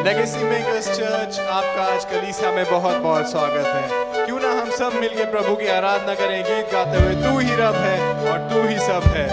Legacy makers church आपका आज कलीसिया में बहुत बहुत स्वागत है। क्यों ना हम सब मिलकर प्रभु की आराधना करें गीत गाते हुए, तू ही रब है और तू ही सब है।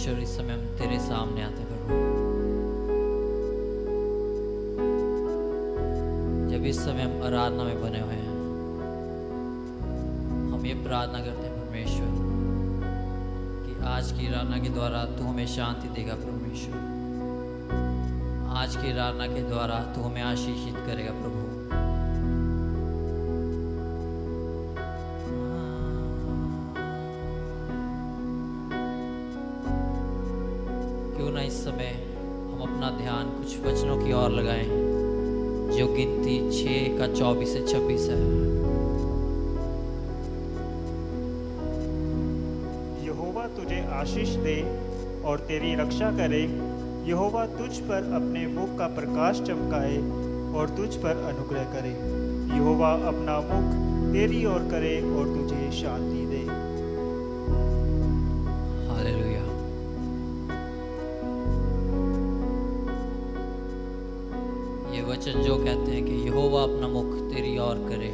परमेश्वर, इस समय हम तेरे सामने आते हैं प्रभु। जब इस समय हम आराधना में बने हुए हैं, हम ये प्रार्थना करते हैं परमेश्वर कि आज की आराधना के द्वारा तू हमें शांति देगा परमेश्वर। आज की आराधना के द्वारा तू हमें आशीषित करेगा प्रभु। क्यों ना इस समय हम अपना ध्यान कुछ वचनों की ओर लगाएं जो गिनती 6:24 से 26 है। यहोवा तुझे आशीष दे और तेरी रक्षा करे। यहोवा तुझ पर अपने मुख का प्रकाश चमकाए और तुझ पर अनुग्रह करे। यहोवा अपना मुख तेरी ओर करे और तुझे शांति दे। हालेलुया। ये वचन जो कहते हैं कि यहोवा अपना मुख तेरी ओर करे,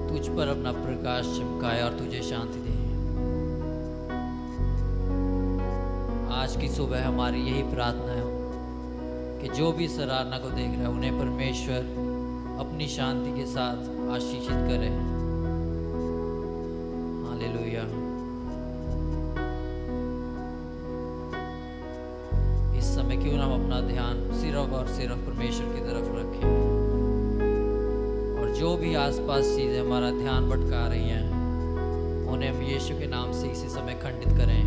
तुझ पर अपना प्रकाश चमकाए और तुझे शांति दे। आज की सुबह हमारी यही प्रार्थना है कि जो भी इस आराधना को देख रहा है उन्हें परमेश्वर अपनी शांति के साथ आशीषित करे। हालेलुया। इस समय क्यों ना हम अपना ध्यान सिर्फ और सिर्फ परमेश्वर की तरफ रखें और जो भी आसपास चीजें हमारा ध्यान भटका रही हैं उन्हें हम यीशु के नाम से इसी समय खंडित करें।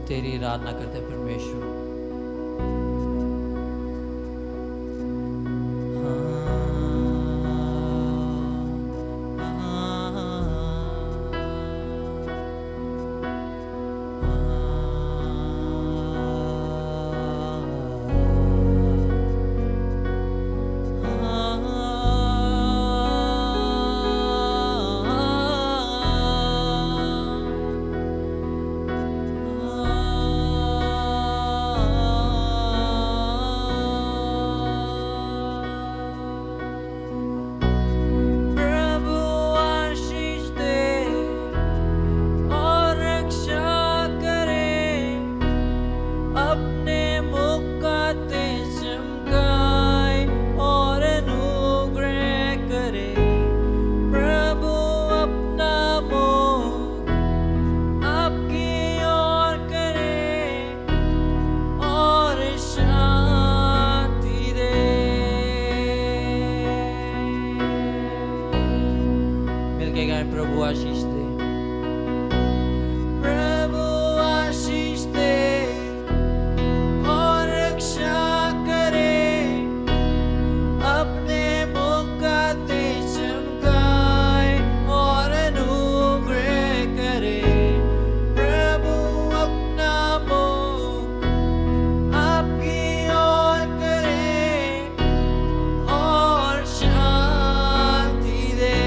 तेरी आराधना करते परमेश्वर। प्रभु आशीष दे, प्रभु आशीष दे और रक्षा करे, अपने मुख का तेज चमकाए और अनुग्रह करे। प्रभु अपना मुख आपकी ओर करे और शांति दे। प्रभु आशीष दे और रक्षा करे, अपने मुख का तेज चमकाए और अनुग्रह करे। प्रभु अपना मुख आपकी ओर करे और शांति दे।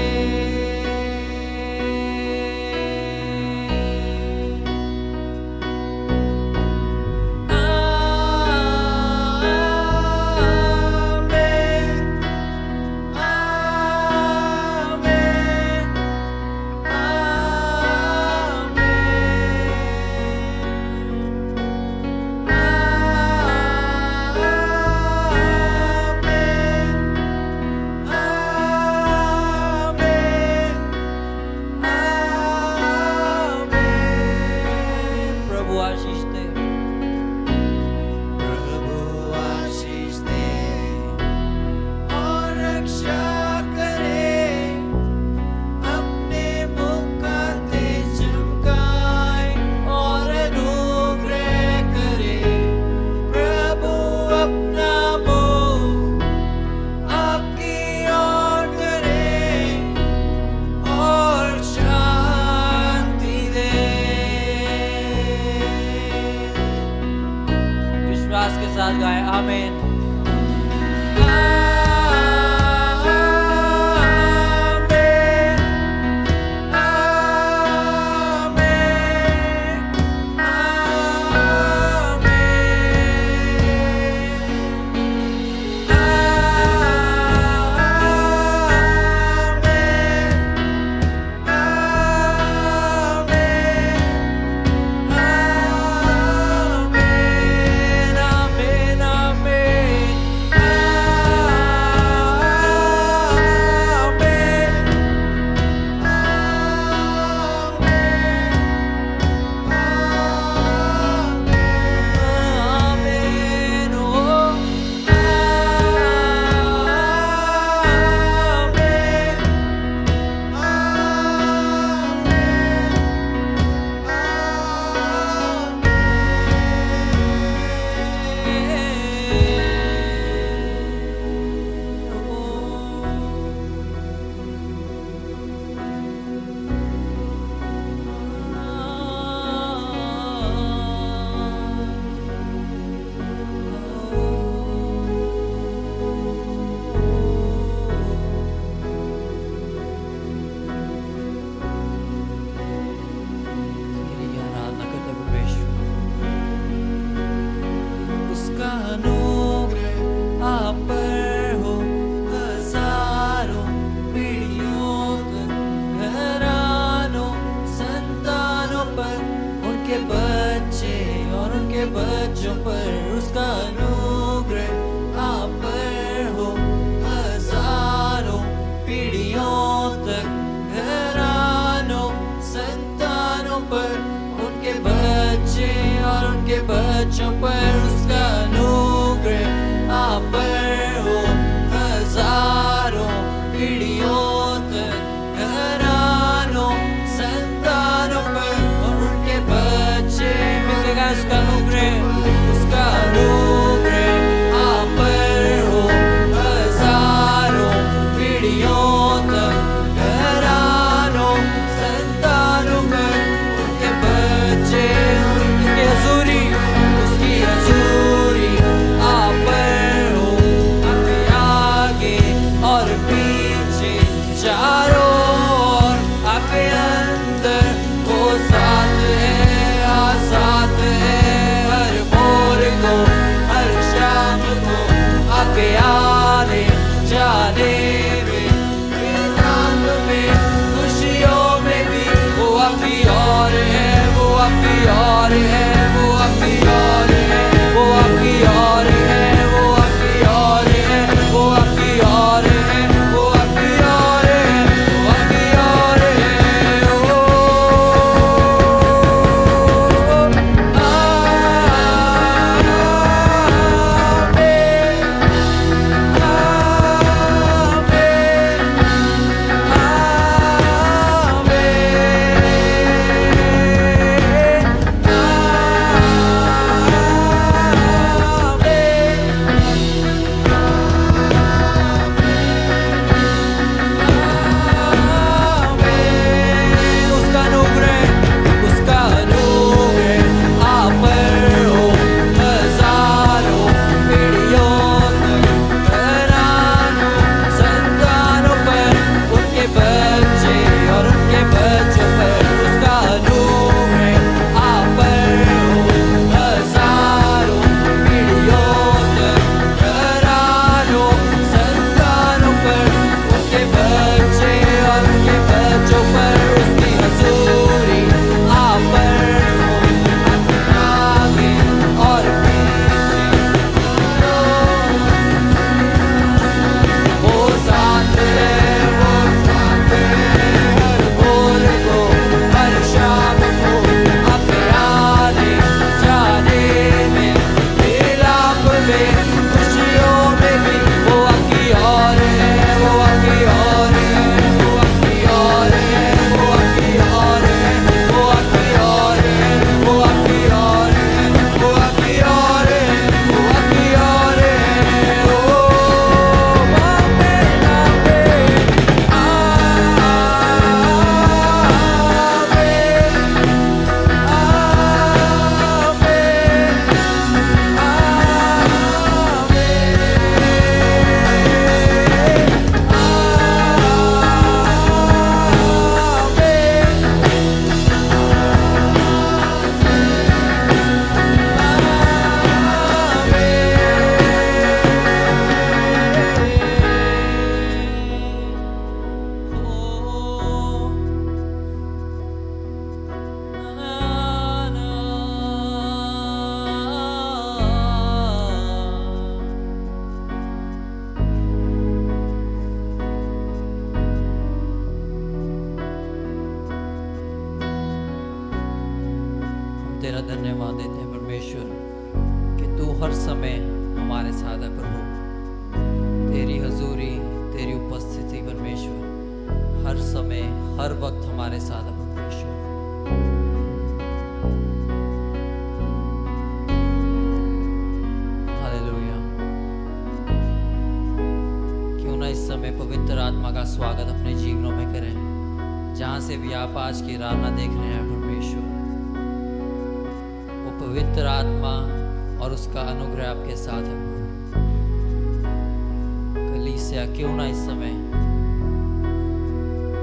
बच्चों पर उसका अनुग्रह आप पर हो हजारों पीढ़ियों तक घरानों संतानों पर उनके बच्चे और उनके बच्चों पर उसका अनुग्रह आप पर हो हजारों पीढ़ियों तक घरानों संतानों पर और उनके बच्चे मिलेगा उसका अनुग्रह आप पर हो हजारों पीढ़ियों तक घरानों संतानों पर उनके बच्चे उसकी हजूरी आप पर हो आपके आगे और पीछे चारों ओर आपके अंदर वो साथ है हर भोर को हर शाम को आपके आने जाने में रात में खुशियों में भी वो आपकी और है वो आपकी और है वो आपकी और है वो आपकी और है वो आपकी और है वो आपकी और है वो आपकी और है वो आपकी और है ओ उसका अनुग्रह आप पर हो हजारों पीढ़ियों तक घरानों संतानों पर उनके बच्चे और उनके बच्चों पर उसका अनुग्रह आप पर हो हजारों पीढ़ियों तक घरानों संतानों पर उनके बच्चे और उनके बच्चों पर उसकी हजूरी आप पर हो आगे और पीछे वो साथ है हर भोर को हर शाम को आपके आने जाने में मिलाप में खुशियों में भी वो आपकी और है वो आपकी और है वो आपकी और है वो आपकी और है वो आपकी और है वो आपकी और है वो आपकी और है वो आपकी और है ओ बापे तेरा धन्यवाद देते हैं परमेश्वर कि तू हर समय हमारे साथ है प्रभु। तेरी हजूरी तेरी उपस्थिति परमेश्वर हर समय हर वक्त हमारे साथ है परमेश्वर। हालेलुया। क्यों ना इस समय पवित्र आत्मा का स्वागत अपने जीवनों में करें। जहां से भी आप आज की आराधना देख रहे हैं परमेश्वर, पवित्र आत्मा और उसका अनुग्रह आपके साथ है। कलीसिया क्यों ना इस समय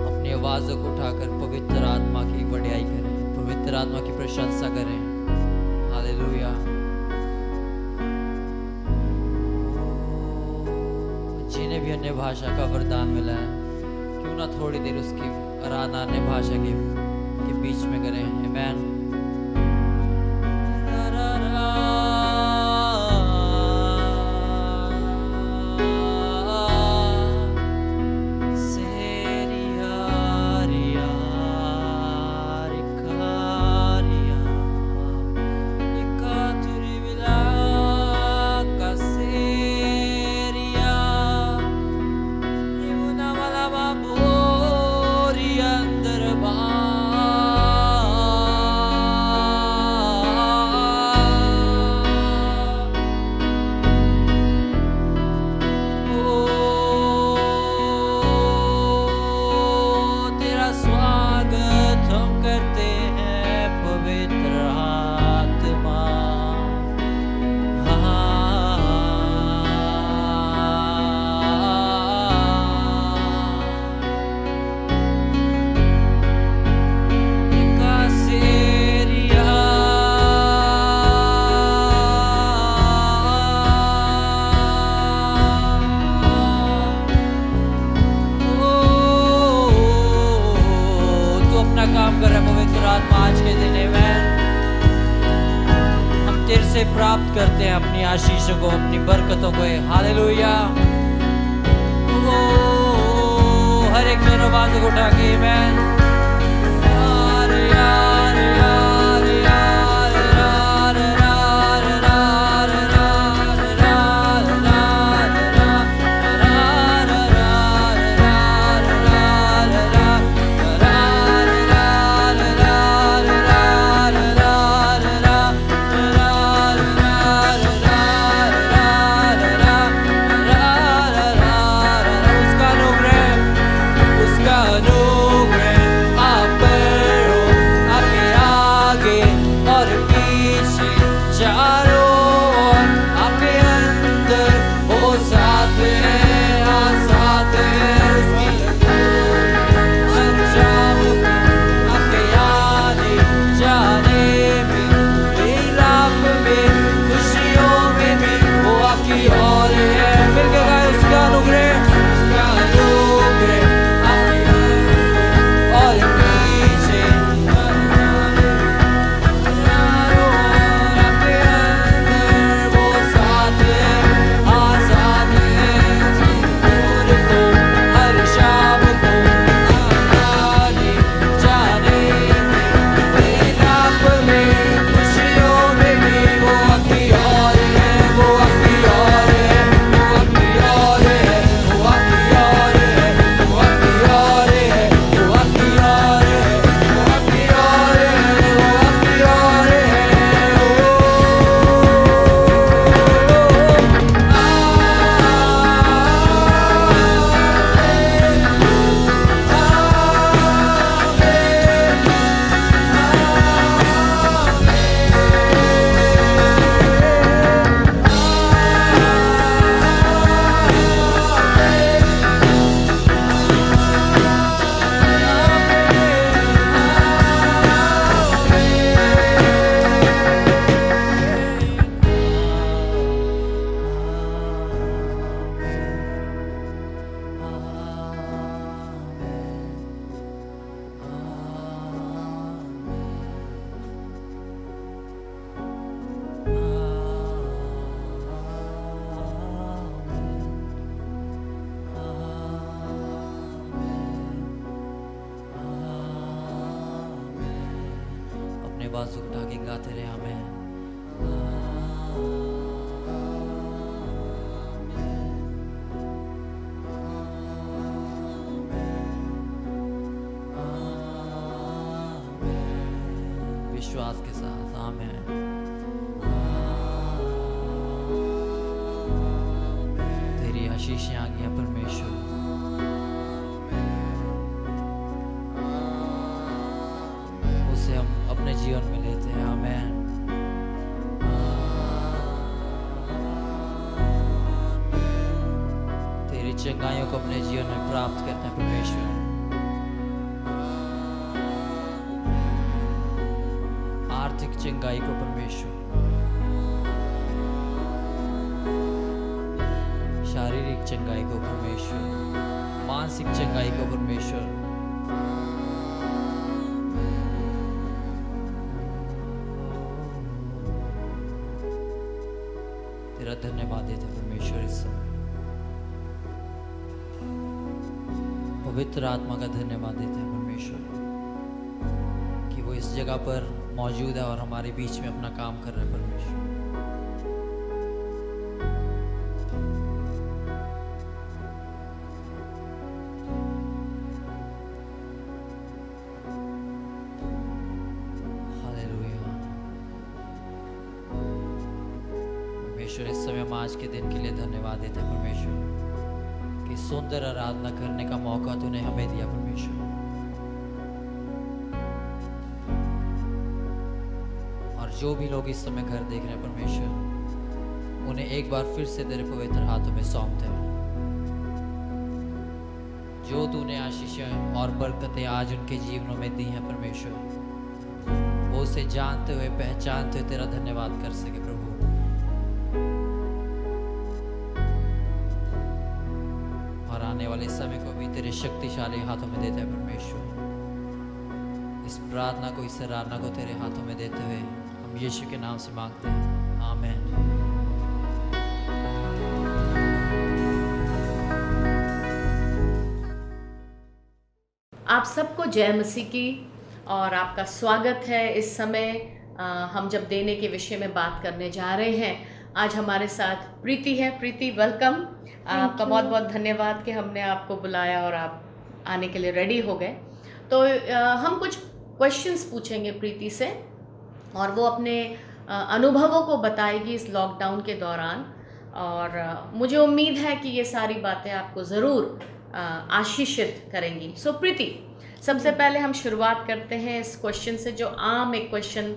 अपनी आवाज़ों को उठाकर पवित्र आत्मा की बढ़ाई करें, पवित्र आत्मा की प्रशंसा करें। हालेलुया। जिन्हें भी अन्य भाषा का वरदान मिला है, क्यों ना थोड़ी देर उसकी आराधना अन्य भाषा के बीच में करें। आमीन। काम कर रहे पवित्र आत्मा आज के दिन में हम तेरे से प्राप्त करते हैं अपनी आशीषों को, अपनी बरकतों को। हालेलुया। ओ हर एक दोनों आवाज़ों को उठा के आमीन। यार यार यार यार यार यार यार यार बाजू उठा के गाते रहे हमें। विश्वास के साथ आमेन। तेरी आशीष आ गया परमेश्वर। उसे हम अपने जीवन में लेते हैं। आमेन। तेरी चंगाइयों को अपने जीवन में प्राप्त करते हैं परमेश्वर। आर्थिक चंगाई को परमेश्वर, शारीरिक चंगाई को परमेश्वर, मानसिक चंगाई को परमेश्वर, तेरा धन्यवाद देते परमेश्वर। इस समय पवित्र आत्मा का धन्यवाद देते हैं परमेश्वर कि वो इस जगह पर मौजूद है और हमारे बीच में अपना काम कर रहा है परमेश्वर। हालेलुया। परमेश्वर इस समय हम आज के दिन के लिए धन्यवाद देते हैं परमेश्वर कि सुंदर आराधना करने का मौका तूने हमें दिया परमेश्वर। जो भी लोग इस समय घर देख रहे हैं परमेश्वर, उन्हें एक बार फिर से तेरे पवित्र हाथों में सौंपते हैं। जो तूने आशीषें और बरकतें आज उनके जीवनों में दी हैं परमेश्वर, वो उसे जानते हुए पहचानते हुए तेरा धन्यवाद कर सके प्रभु। और आने वाले समय को भी तेरे शक्तिशाली हाथों में देते हैं परमेश्वर। इस आराधना को, इस आराधना को तेरे हाथों में देते हुए हम यीशु के नाम से मांगते हैं, आमीन। आप सबको जय मसीह की और आपका स्वागत है। इस समय हम जब देने के विषय में बात करने जा रहे हैं, आज हमारे साथ प्रीति है। प्रीति, वेलकम। आपका बहुत बहुत धन्यवाद कि हमने आपको बुलाया और आप आने के लिए रेडी हो गए। तो हम कुछ क्वेश्चंस पूछेंगे प्रीति से और वो अपने अनुभवों को बताएगी इस लॉकडाउन के दौरान, और मुझे उम्मीद है कि ये सारी बातें आपको ज़रूर आशीषित करेंगी। सो प्रीति, सबसे पहले हम शुरुआत करते हैं इस क्वेश्चन से, जो आम एक क्वेश्चन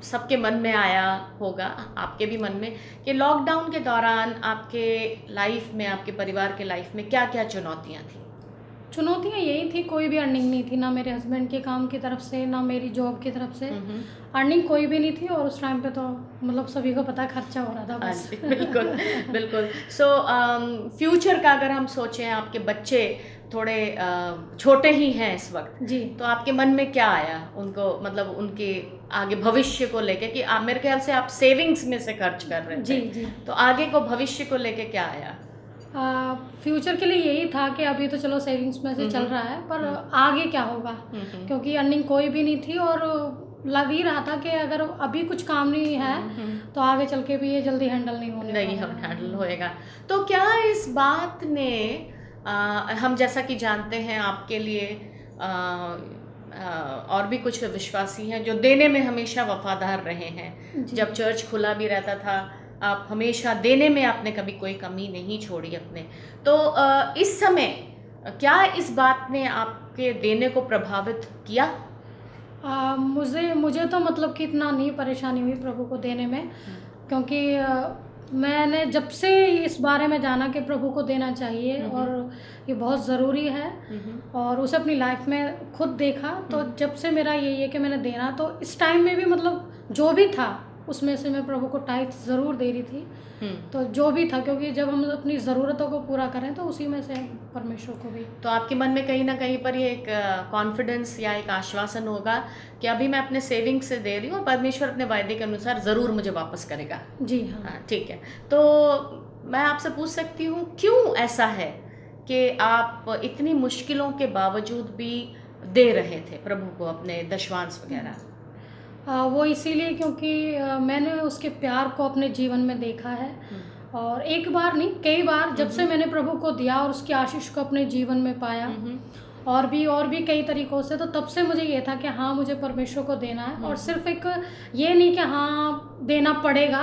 सबके मन में आया होगा, आपके भी मन में, कि लॉकडाउन के दौरान आपके लाइफ में, आपके परिवार के लाइफ में क्या क्या चुनौतियाँ थी? चुनौतियाँ यही थी, कोई भी अर्निंग नहीं थी, ना मेरे हस्बैंड के काम की तरफ से, ना मेरी जॉब की तरफ से अर्निंग कोई भी नहीं थी। और उस टाइम पे तो मतलब सभी को पता खर्चा हो रहा था बस। बिल्कुल बिल्कुल। सो फ्यूचर का अगर हम सोचें, आपके बच्चे थोड़े छोटे ही हैं इस वक्त जी, तो आपके मन में क्या आया उनको, मतलब उनके आगे भविष्य को लेके, कि मेरे ख्याल से आप सेविंग्स में से खर्च कर रहे थे। जी जी। तो आगे को भविष्य को लेके क्या आया? फ्यूचर के लिए यही था कि अभी तो चलो सेविंग्स में से चल रहा है, पर आगे क्या होगा, क्योंकि अर्निंग कोई भी नहीं थी और लग ही रहा था कि अगर अभी कुछ काम नहीं है तो आगे चल के भी ये जल्दी हैंडल नहीं होने नहीं हम हैंडल होएगा। तो क्या इस बात ने हम जैसा कि जानते हैं आपके लिए और भी कुछ विश्वासी हैं जो देने में हमेशा वफादार रहे हैं। जब चर्च खुला भी रहता था, आप हमेशा देने में आपने कभी कोई कमी नहीं छोड़ी अपने। तो इस समय क्या इस बात ने आपके देने को प्रभावित किया? मुझे तो मतलब कि इतना नहीं परेशानी हुई प्रभु को देने में, क्योंकि मैंने जब से इस बारे में जाना कि प्रभु को देना चाहिए और ये बहुत ज़रूरी है और उसे अपनी लाइफ में खुद देखा, तो जब से मेरा यही है कि मैंने देना, तो इस टाइम में भी मतलब जो भी था उसमें से मैं प्रभु को टाइट ज़रूर दे रही थी। तो जो भी था, क्योंकि जब हम अपनी ज़रूरतों को पूरा करें तो उसी में से परमेश्वर को भी। तो आपके मन में कहीं ना कहीं पर ये एक कॉन्फिडेंस या एक आश्वासन होगा कि अभी मैं अपने सेविंग से दे रही हूँ और परमेश्वर अपने वायदे के अनुसार ज़रूर मुझे वापस करेगा। जी हाँ। ठीक है। तो मैं आपसे पूछ सकती हूँ, क्यों ऐसा है कि आप इतनी मुश्किलों के बावजूद भी दे रहे थे प्रभु को अपने दशवांश वगैरह? वो इसीलिए क्योंकि मैंने उसके प्यार को अपने जीवन में देखा है, और एक बार नहीं कई बार जब से मैंने प्रभु को दिया और उसकी आशीष को अपने जीवन में पाया, और भी कई तरीक़ों से, तो तब से मुझे ये था कि हाँ मुझे परमेश्वर को देना है। और सिर्फ एक ये नहीं कि हाँ देना पड़ेगा,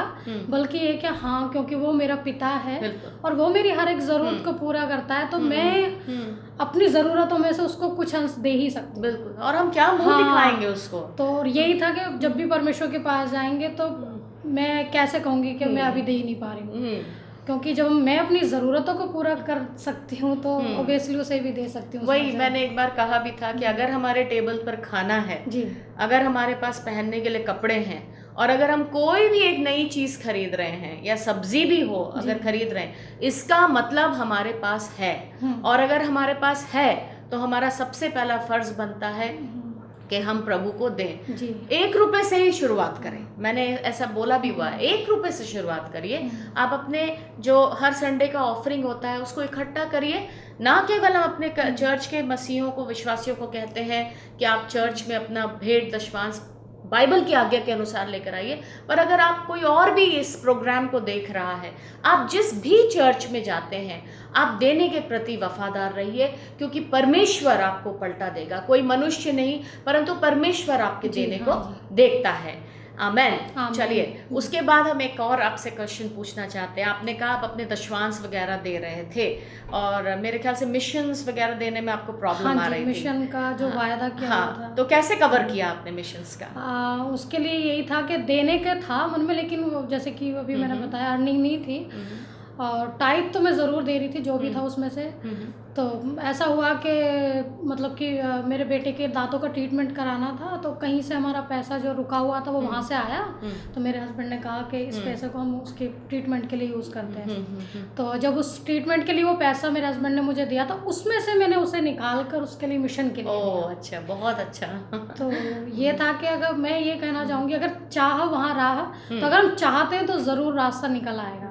बल्कि ये कि हाँ क्योंकि वो मेरा पिता है और वो मेरी हर एक ज़रूरत को पूरा करता है, तो मैं अपनी ज़रूरतों में से उसको कुछ अंश दे ही सकती हूँ। बिल्कुल। और हम क्या मुँह दिखाएंगे उसको? तो यही था कि जब भी परमेश्वर के पास जाएंगे तो मैं कैसे कहूँगी कि मैं अभी दे ही नहीं पा रही हूँ, क्योंकि जब मैं अपनी ज़रूरतों को पूरा कर सकती हूँ तो ऑब्वियसली उसे भी दे सकती हूँ। वही मैंने एक बार कहा भी था कि अगर हमारे टेबल पर खाना है जी, अगर हमारे पास पहनने के लिए कपड़े हैं, और अगर हम कोई भी एक नई चीज़ खरीद रहे हैं या सब्जी भी हो अगर खरीद रहे हैं, इसका मतलब हमारे पास है। और अगर हमारे पास है तो हमारा सबसे पहला फर्ज बनता है कि हम प्रभु को दें। जी। 1 रुपए से ही शुरुआत करें। मैंने ऐसा बोला भी हुआ है, 1 रुपए से शुरुआत करिए। आप अपने जो हर संडे का ऑफरिंग होता है उसको इकट्ठा करिए। ना केवल हम अपने चर्च के मसीहों को, विश्वासियों को कहते हैं कि आप चर्च में अपना भेंट दशवांश बाइबल की आज्ञा के अनुसार लेकर आइए, पर अगर आप कोई और भी इस प्रोग्राम को देख रहा है, आप जिस भी चर्च में जाते हैं, आप देने के प्रति वफादार रहिए, क्योंकि परमेश्वर आपको पलटा देगा। कोई मनुष्य नहीं, परंतु परमेश्वर आपके देने को देखता है। आमेन। चलिए, उसके बाद हम एक और आपसे क्वेश्चन पूछना चाहते हैं। आपने कहा आप अपने दशवांश वगैरह दे रहे थे और मेरे ख्याल से मिशंस वगैरह देने में आपको प्रॉब्लम आ रही थी। मिशन का जो वायदा किया था, तो कैसे कवर किया आपने मिशंस का? उसके लिए यही था कि देने का था मन में, लेकिन जैसे कि अभी मैंने बताया अर्निंग नहीं थी। और टाइप तो मैं ज़रूर दे रही थी जो भी था उसमें से। तो ऐसा हुआ कि मतलब कि मेरे बेटे के दांतों का ट्रीटमेंट कराना था, तो कहीं से हमारा पैसा जो रुका हुआ था वो वहाँ से आया। तो मेरे हस्बैंड ने कहा कि इस पैसे को हम उसके ट्रीटमेंट के लिए यूज़ करते हैं। तो जब उस ट्रीटमेंट के लिए वो पैसा मेरे हस्बैंड ने मुझे दिया था, उसमें से मैंने उसे निकाल कर उसके लिए मिशन के लिए ओह अच्छा, बहुत अच्छा। तो ये था कि अगर मैं ये कहना चाहूँगी, अगर चाह वहाँ राह, तो अगर हम चाहते हैं तो ज़रूर रास्ता निकल आएगा।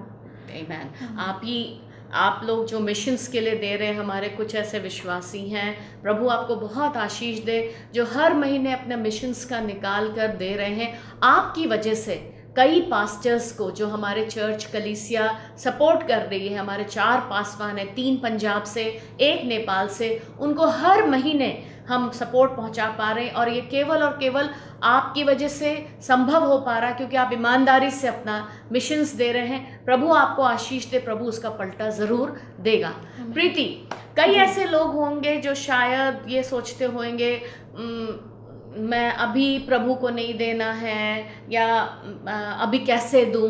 आमेन। आप लोग जो मिशंस के लिए दे रहे हैं, हमारे कुछ ऐसे विश्वासी हैं, प्रभु आपको बहुत आशीष दे, जो हर महीने अपने मिशंस का निकाल कर दे रहे हैं। आपकी वजह से कई पास्टर्स को, जो हमारे चर्च कलीसिया सपोर्ट कर रही है, हमारे 4 पासवान हैं, 3 पंजाब से, 1 नेपाल से, उनको हर महीने हम सपोर्ट पहुंचा पा रहे हैं। और ये केवल और केवल आपकी वजह से संभव हो पा रहा है, क्योंकि आप ईमानदारी से अपना मिशंस दे रहे हैं। प्रभु आपको आशीष दे, प्रभु उसका पलटा ज़रूर देगा। प्रीति, कई ऐसे लोग होंगे जो शायद ये सोचते होंगे मैं अभी प्रभु को नहीं देना है, या अभी कैसे दूं,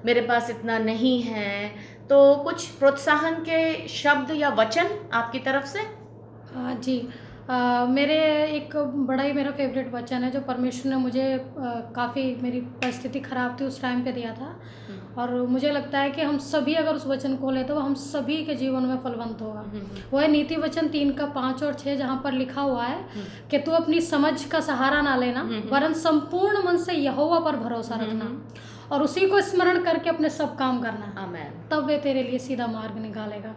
मेरे पास इतना नहीं है। तो कुछ प्रोत्साहन के शब्द या वचन आपकी तरफ से? जी, मेरे एक बड़ा ही मेरा फेवरेट वचन है जो परमेश्वर ने मुझे काफ़ी, मेरी परिस्थिति ख़राब थी उस टाइम पे दिया था। और मुझे लगता है कि हम सभी अगर उस वचन को ले तो हम सभी के जीवन में फलवंत होगा। वो है नीति वचन 3 का 5 और 6, जहाँ पर लिखा हुआ है कि तू अपनी समझ का सहारा ना लेना, वरन संपूर्ण मन से यहोवा पर भरोसा रखना और उसी को स्मरण करके अपने सब काम करना। आमेन। तब वे तेरे लिए सीधा मार्ग निकालेगा।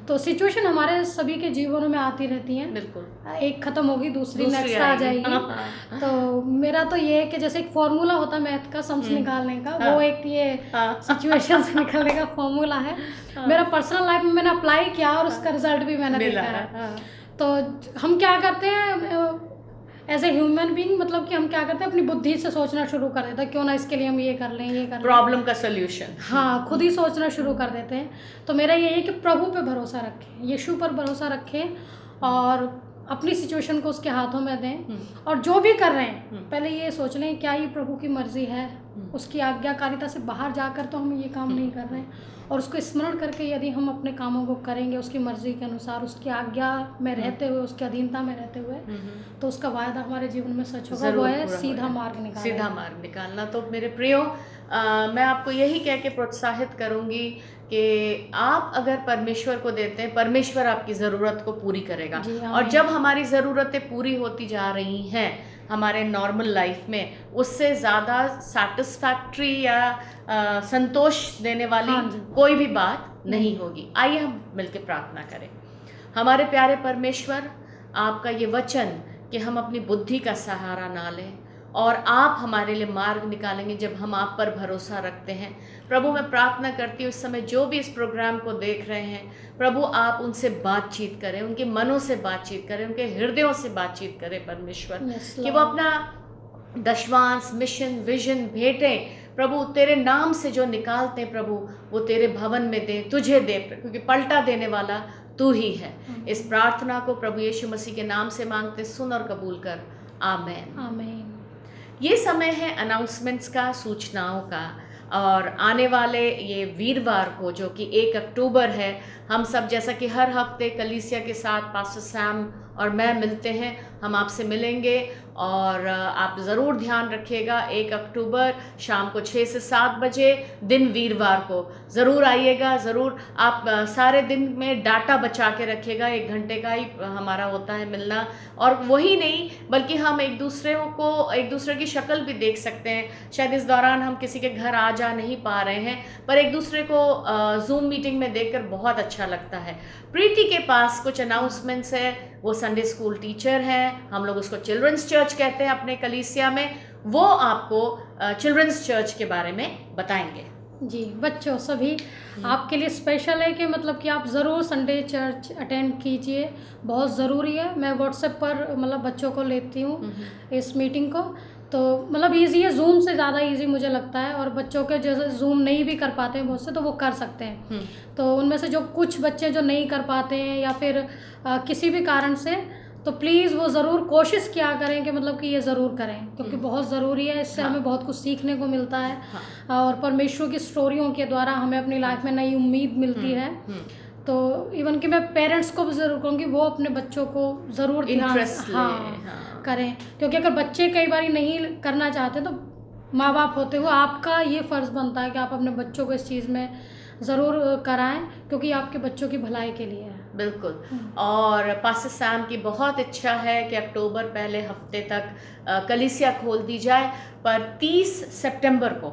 तो सिचुएशन हमारे सभी के जीवनों में आती रहती हैं। बिल्कुल, एक खत्म होगी दूसरी नेक्स्ट आ जाएगी। तो मेरा तो ये है कि जैसे एक फॉर्मूला होता है मैथ का, सम्स निकालने का, वो एक ये सिचुएशन से निकलने का फॉर्मूला है। मेरा पर्सनल लाइफ में मैंने अप्लाई किया और उसका रिजल्ट भी मैंने देखा है। तो हम क्या करते हैं एज ए ह्यूमन बीइंग, मतलब कि हम क्या करते हैं अपनी बुद्धि से सोचना शुरू कर देते हैं, क्यों ना इसके लिए हम ये कर लें, ये कर लें, प्रॉब्लम का सोल्यूशन। हाँ, खुद ही सोचना शुरू कर देते हैं। तो मेरा यही है कि प्रभु पे भरोसा रखें, यीशु पर भरोसा रखें और अपनी सिचुएशन को उसके हाथों में दें। और जो भी कर रहे हैं पहले ये सोच लें क्या ये प्रभु की मर्जी है। उसकी आज्ञाकारिता से बाहर जाकर तो हम ये काम नहीं कर रहे हैं। और उसको स्मरण करके यदि हम अपने कामों को करेंगे उसकी मर्जी के अनुसार, उसकी आज्ञा में रहते हुए, उसकी अधीनता में रहते हुए, तो उसका वायदा हमारे जीवन में सच होगा। वो है सीधा मार्ग निकालना। सीधा मार्ग निकालना। तो मेरे प्रियो, मैं आपको यही कह के प्रोत्साहित करूंगी कि आप अगर परमेश्वर को देते हैं, परमेश्वर आपकी ज़रूरत को पूरी करेगा। और जब हमारी ज़रूरतें पूरी होती जा रही हैं हमारे नॉर्मल लाइफ में, उससे ज़्यादा सेटिस्फैक्ट्री या संतोष देने वाली कोई भी बात नहीं होगी। आइए हम मिलकर प्रार्थना करें। हमारे प्यारे परमेश्वर, आपका ये वचन कि हम अपनी बुद्धि का सहारा ना लें और आप हमारे लिए मार्ग निकालेंगे जब हम आप पर भरोसा रखते हैं। प्रभु, मैं प्रार्थना करती हूँ इस समय जो भी इस प्रोग्राम को देख रहे हैं, प्रभु आप उनसे बातचीत करें, उनके मनों से बातचीत करें, उनके हृदयों से बातचीत करें परमेश्वर, कि वो अपना दशवांश, मिशन, विजन, भेंटें प्रभु तेरे नाम से जो निकालते हैं प्रभु, वो तेरे भवन में दे, तुझे दे, क्योंकि पलटा देने वाला तू ही है। इस प्रार्थना को प्रभु यीशु मसीह के नाम से मांगते, सुन और कबूल कर। आमेन। आमेन। ये समय है अनाउंसमेंट्स का, सूचनाओं का। और आने वाले ये वीरवार को जो कि 1 अक्टूबर है, हम सब जैसा कि हर हफ्ते कलीसिया के साथ पास्टर सैम और मैं मिलते हैं, हम आपसे मिलेंगे। और आप ज़रूर ध्यान रखिएगा, 1 अक्टूबर शाम को 6 से 7 बजे, दिन वीरवार को ज़रूर आइएगा। ज़रूर आप सारे दिन में डाटा बचा के रखिएगा, 1 घंटे का ही हमारा होता है मिलना। और वही नहीं बल्कि हम एक दूसरे की शक्ल भी देख सकते हैं। शायद इस दौरान हम किसी के घर आ जा नहीं पा रहे हैं, पर एक दूसरे को जूम मीटिंग में देखकर बहुत अच्छा लगता है। प्रीति के पास कुछ अनाउंसमेंट्स है। वो संडे स्कूल टीचर हैं, हम लोग उसको चिल्ड्रंस चर्च कहते हैं अपने कलीसिया में। वो आपको चिल्ड्रंस चर्च के बारे में बताएंगे। जी, बच्चों सभी आपके लिए स्पेशल है कि मतलब कि आप ज़रूर संडे चर्च अटेंड कीजिए, बहुत ज़रूरी है। मैं व्हाट्सएप पर मतलब बच्चों को लेती हूँ इस मीटिंग को, तो मतलब ईजी है, जूम से ज़्यादा ईजी मुझे लगता है। और बच्चों के जैसे जूम नहीं भी कर पाते हैं बहुत से, तो वो कर सकते हैं। तो उनमें से जो कुछ बच्चे जो नहीं कर पाते हैं या फिर किसी भी कारण से, तो प्लीज़ वो ज़रूर कोशिश किया करें कि मतलब कि ये ज़रूर करें, क्योंकि बहुत ज़रूरी है। इससे हमें बहुत कुछ सीखने को मिलता है और परमेश्वर की स्टोरियों के द्वारा हमें अपनी लाइफ में नई उम्मीद मिलती है। तो इवन कि मैं पेरेंट्स को भी ज़रूर कहूँगी वो अपने बच्चों को ज़रूर ध्यान Interest लें, करें, क्योंकि अगर बच्चे कई बार नहीं करना चाहते तो माँ बाप होते हुए आपका ये फ़र्ज़ बनता है कि आप अपने बच्चों को इस चीज़ में ज़रूर कराएं, क्योंकि आपके बच्चों की भलाई के लिए है। बिल्कुल। और पास्टर सैम की बहुत इच्छा है कि अक्टूबर पहले हफ्ते तक कलीसिया खोल दी जाए, पर 30 सितंबर को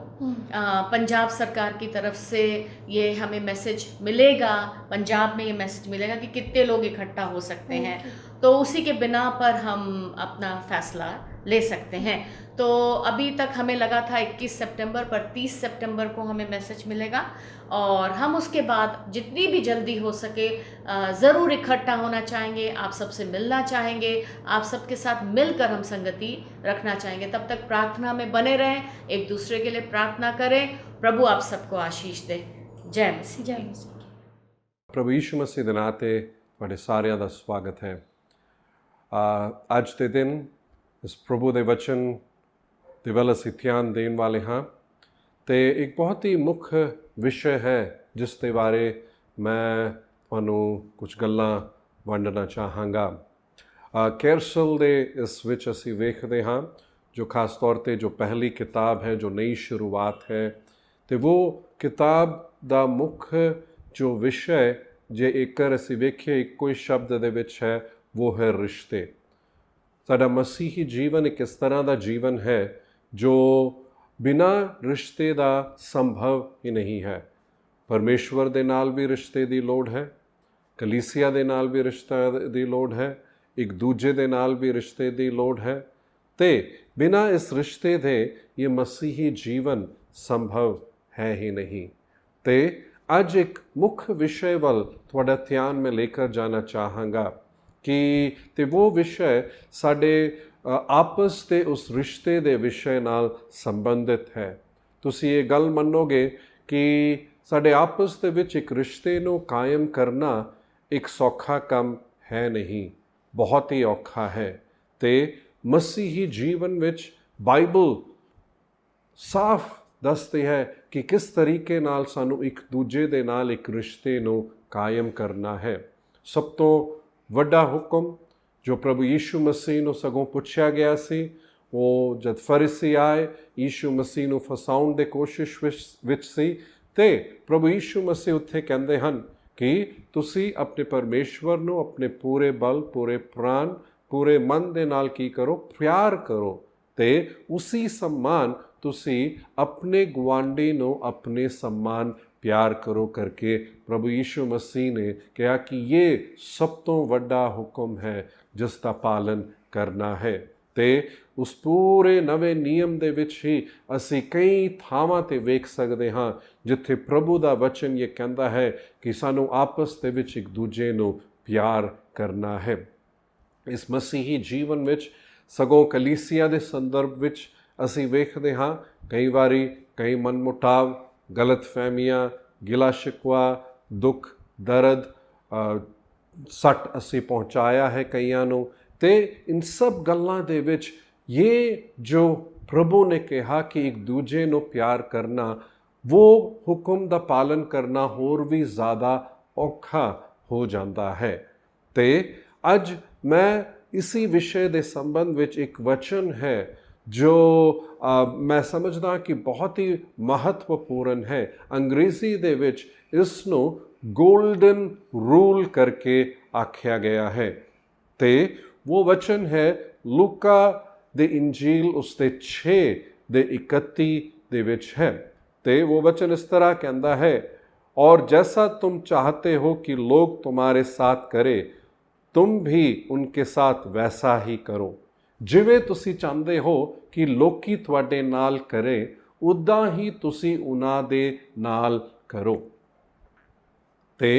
पंजाब सरकार की तरफ से ये हमें मैसेज मिलेगा, पंजाब में ये मैसेज मिलेगा कि कितने लोग इकट्ठा हो सकते हैं, तो उसी के बिना पर हम अपना फैसला ले सकते हैं। तो अभी तक हमें लगा था 21 सितंबर, पर 30 सितंबर को हमें मैसेज मिलेगा और हम उसके बाद जितनी भी जल्दी हो सके ज़रूर इकट्ठा होना चाहेंगे, आप सबसे मिलना चाहेंगे, आप सबके साथ मिलकर हम संगति रखना चाहेंगे। तब तक प्रार्थना में बने रहें, एक दूसरे के लिए प्रार्थना करें। प्रभु आप सबको आशीष दे। जय मसीह। जय मसीह। ਪ੍ਰਭੂ ਯੀਸ਼ੂ ਮਸੀਹ ਦੇ ਨਾਂ 'ਤੇ ਤੁਹਾਡੇ ਸਾਰਿਆਂ ਦਾ ਸਵਾਗਤ ਹੈ। ਅੱਜ ਦੇ ਦਿਨ ਇਸ ਪ੍ਰਭੂ ਦੇ ਵਚਨ ਦੇ ਵੱਲ ਅਸੀਂ ਧਿਆਨ ਦੇਣ ਵਾਲੇ ਹਾਂ ਅਤੇ ਇੱਕ ਬਹੁਤ ਹੀ ਮੁੱਖ ਵਿਸ਼ੇ ਹੈ ਜਿਸ ਦੇ ਬਾਰੇ ਮੈਂ ਤੁਹਾਨੂੰ ਕੁਝ ਗੱਲਾਂ ਵੰਡਣਾ ਚਾਹਾਂਗਾ। ਕੈਰਸਲ ਦੇ ਇਸ ਵਿੱਚ ਅਸੀਂ ਵੇਖਦੇ ਹਾਂ ਜੋ ਖਾਸ ਤੌਰ 'ਤੇ ਜੋ ਪਹਿਲੀ ਕਿਤਾਬ ਹੈ, ਜੋ ਨਈ ਸ਼ੁਰੂਆਤ ਹੈ, ਅਤੇ ਉਹ ਕਿਤਾਬ ਦਾ ਮੁੱਖ ਜੋ ਵਿਸ਼ਾ ਜੇ ਇੱਕਰ ਅਸੀਂ ਵੇਖੀਏ ਇੱਕੋ ਹੀ ਸ਼ਬਦ ਦੇ ਵਿੱਚ ਹੈ, ਉਹ ਹੈ ਰਿਸ਼ਤੇ। ਸਾਡਾ ਮਸੀਹੀ ਜੀਵਨ ਇੱਕ ਇਸ ਤਰ੍ਹਾਂ ਦਾ ਜੀਵਨ ਹੈ ਜੋ ਬਿਨਾਂ ਰਿਸ਼ਤੇ ਦਾ ਸੰਭਵ ਹੀ ਨਹੀਂ ਹੈ। ਪਰਮੇਸ਼ਵਰ ਦੇ ਨਾਲ ਵੀ ਰਿਸ਼ਤੇ ਦੀ ਲੋੜ ਹੈ, ਕਲੀਸਿਆ ਦੇ ਨਾਲ ਵੀ ਰਿਸ਼ਤੇ ਦੀ ਲੋੜ ਹੈ, ਇੱਕ ਦੂਜੇ ਦੇ ਨਾਲ ਵੀ ਰਿਸ਼ਤੇ ਦੀ ਲੋੜ ਹੈ, ਅਤੇ ਬਿਨਾਂ ਇਸ ਰਿਸ਼ਤੇ ਦੇ ਇਹ ਮਸੀਹੀ ਜੀਵਨ ਸੰਭਵ ਹੈ ਹੀ ਨਹੀਂ। ਅਤੇ ਅੱਜ ਇੱਕ ਮੁੱਖ ਵਿਸ਼ੇ ਵੱਲ ਤੁਹਾਡਾ ਧਿਆਨ ਮੈਂ ਲੈ ਕਰ ਜਾਣਾ ਚਾਹਾਂਗਾ ਕਿ ਅਤੇ ਉਹ ਵਿਸ਼ਾ ਸਾਡੇ ਆਪਸ ਦੇ ਉਸ ਰਿਸ਼ਤੇ ਦੇ ਵਿਸ਼ੇ ਨਾਲ ਸੰਬੰਧਿਤ ਹੈ। ਤੁਸੀਂ ਇਹ ਗੱਲ ਮੰਨੋਗੇ ਕਿ ਸਾਡੇ ਆਪਸ ਦੇ ਵਿੱਚ ਇੱਕ ਰਿਸ਼ਤੇ ਨੂੰ ਕਾਇਮ ਕਰਨਾ ਇੱਕ ਸੌਖਾ ਕੰਮ ਹੈ ਨਹੀਂ, ਬਹੁਤ ਹੀ ਔਖਾ ਹੈ। ਅਤੇ ਮਸੀਹੀ ਜੀਵਨ ਵਿੱਚ ਬਾਈਬਲ ਸਾਫ਼ ਦੱਸਦੀ ਹੈ ਕਿ ਕਿਸ ਤਰੀਕੇ ਨਾਲ ਸਾਨੂੰ ਇੱਕ ਦੂਜੇ ਦੇ ਨਾਲ ਇੱਕ ਰਿਸ਼ਤੇ ਨੂੰ ਕਾਇਮ ਕਰਨਾ ਹੈ। ਸਭ ਤੋਂ ਵੱਡਾ ਹੁਕਮ ਜੋ ਪ੍ਰਭੂ ਯੀਸ਼ੂ ਮਸੀਹ ਨੂੰ ਸਗੋਂ ਪੁੱਛਿਆ ਗਿਆ ਸੀ, ਉਹ ਜਦ ਫਰੀਸੀ ਆਏ ਯੀਸ਼ੂ ਮਸੀਹ ਨੂੰ ਫਸਾਉਣ ਦੀ ਕੋਸ਼ਿਸ਼ ਵਿੱਚ ਸੀ, ਅਤੇ ਪ੍ਰਭੂ ਯੀਸ਼ੂ ਮਸੀਹ ਉੱਥੇ ਕਹਿੰਦੇ ਹਨ ਕਿ ਤੁਸੀਂ ਆਪਣੇ ਪਰਮੇਸ਼ਵਰ ਨੂੰ ਆਪਣੇ ਪੂਰੇ ਬਲ, ਪੂਰੇ ਪ੍ਰਾਣ, ਪੂਰੇ ਮਨ ਦੇ ਨਾਲ ਕੀ ਕਰੋ, ਪਿਆਰ ਕਰੋ, ਅਤੇ ਉਸੀ ਸਮਾਨ ਤੁਸੀਂ ਆਪਣੇ ਗੁਆਂਢੀ ਨੂੰ ਆਪਣੇ ਸਮਾਨ ਪਿਆਰ ਕਰੋ ਕਰਕੇ ਪ੍ਰਭੂ ਯੀਸ਼ੂ ਮਸੀਹ ਨੇ ਕਿਹਾ ਕਿ ਇਹ ਸਭ ਤੋਂ ਵੱਡਾ ਹੁਕਮ ਹੈ ਜਿਸ ਦਾ ਪਾਲਨ ਕਰਨਾ ਹੈ। ਅਤੇ ਉਸ ਪੂਰੇ ਨਵੇਂ ਨਿਯਮ ਦੇ ਵਿੱਚ ਹੀ ਅਸੀਂ ਕਈ ਥਾਵਾਂ 'ਤੇ ਵੇਖ ਸਕਦੇ ਹਾਂ ਜਿੱਥੇ ਪ੍ਰਭੂ ਦਾ ਵਚਨ ਇਹ ਕਹਿੰਦਾ ਹੈ ਕਿ ਸਾਨੂੰ ਆਪਸ ਦੇ ਵਿੱਚ ਇੱਕ ਦੂਜੇ ਨੂੰ ਪਿਆਰ ਕਰਨਾ ਹੈ। ਇਸ ਮਸੀਹੀ ਜੀਵਨ ਵਿੱਚ ਸਗੋਂ ਕਲੀਸਿਆ ਦੇ ਸੰਦਰਭ ਵਿੱਚ ਅਸੀਂ ਵੇਖਦੇ ਹਾਂ ਕਈ ਵਾਰੀ ਕਈ ਮਨਮੁਟਾਵ, ਗਲਤਫਹਿਮੀਆਂ, ਗਿਲਾ ਸ਼ਿਕਵਾ, ਦੁੱਖ ਦਰਦ, ਸੱਟ ਅਸੀਂ ਪਹੁੰਚਾਇਆ ਹੈ ਕਈਆਂ ਨੂੰ, ਅਤੇ ਇਨ ਸਭ ਗੱਲਾਂ ਦੇ ਵਿੱਚ ਇਹ ਜੋ ਪ੍ਰਭੂ ਨੇ ਕਿਹਾ ਕਿ ਇੱਕ ਦੂਜੇ ਨੂੰ ਪਿਆਰ ਕਰਨਾ, ਉਹ ਹੁਕਮ ਦਾ ਪਾਲਨ ਕਰਨਾ ਹੋਰ ਵੀ ਜ਼ਿਆਦਾ ਔਖਾ ਹੋ ਜਾਂਦਾ ਹੈ। ਅਤੇ ਅੱਜ ਮੈਂ ਇਸੀ ਵਿਸ਼ੇ ਦੇ ਸੰਬੰਧ ਵਿੱਚ ਇੱਕ ਵਚਨ ਹੈ ਜੋ ਮੈਂ ਸਮਝਦਾ ਕਿ ਬਹੁਤ ਹੀ ਮਹੱਤਵਪੂਰਨ ਹੈ। ਅੰਗਰੇਜ਼ੀ ਦੇ ਵਿੱਚ ਇਸ ਨੂੰ ਗੋਲਡਨ ਰੂਲ ਕਰਕੇ ਆਖਿਆ ਗਿਆ ਹੈ, ਅਤੇ ਉਹ ਵਚਨ ਹੈ ਲੂਕਾ ਦੇ ਇੰਜੀਲ ਉਸ ਦੇ 6 ਦੇ 31 ਦੇ ਵਿੱਚ ਹੈ, ਅਤੇ ਉਹ ਵਚਨ ਇਸ ਤਰ੍ਹਾਂ ਕਹਿੰਦਾ ਹੈ, ਔਰ ਜੈਸਾ ਤੁਮ ਚਾਹਤੇ ਹੋ ਕਿ ਲੋग तुम्हारे साथ करे तुम भी उनके साथ वैसा ही करो। ਜਿਵੇਂ ਤੁਸੀਂ ਚਾਹੁੰਦੇ ਹੋ ਕਿ ਲੋਕੀ ਤੁਹਾਡੇ ਨਾਲ ਕਰੇ, ਉੱਦਾਂ ਹੀ ਤੁਸੀਂ ਉਹਨਾਂ ਦੇ ਨਾਲ ਕਰੋ। ਅਤੇ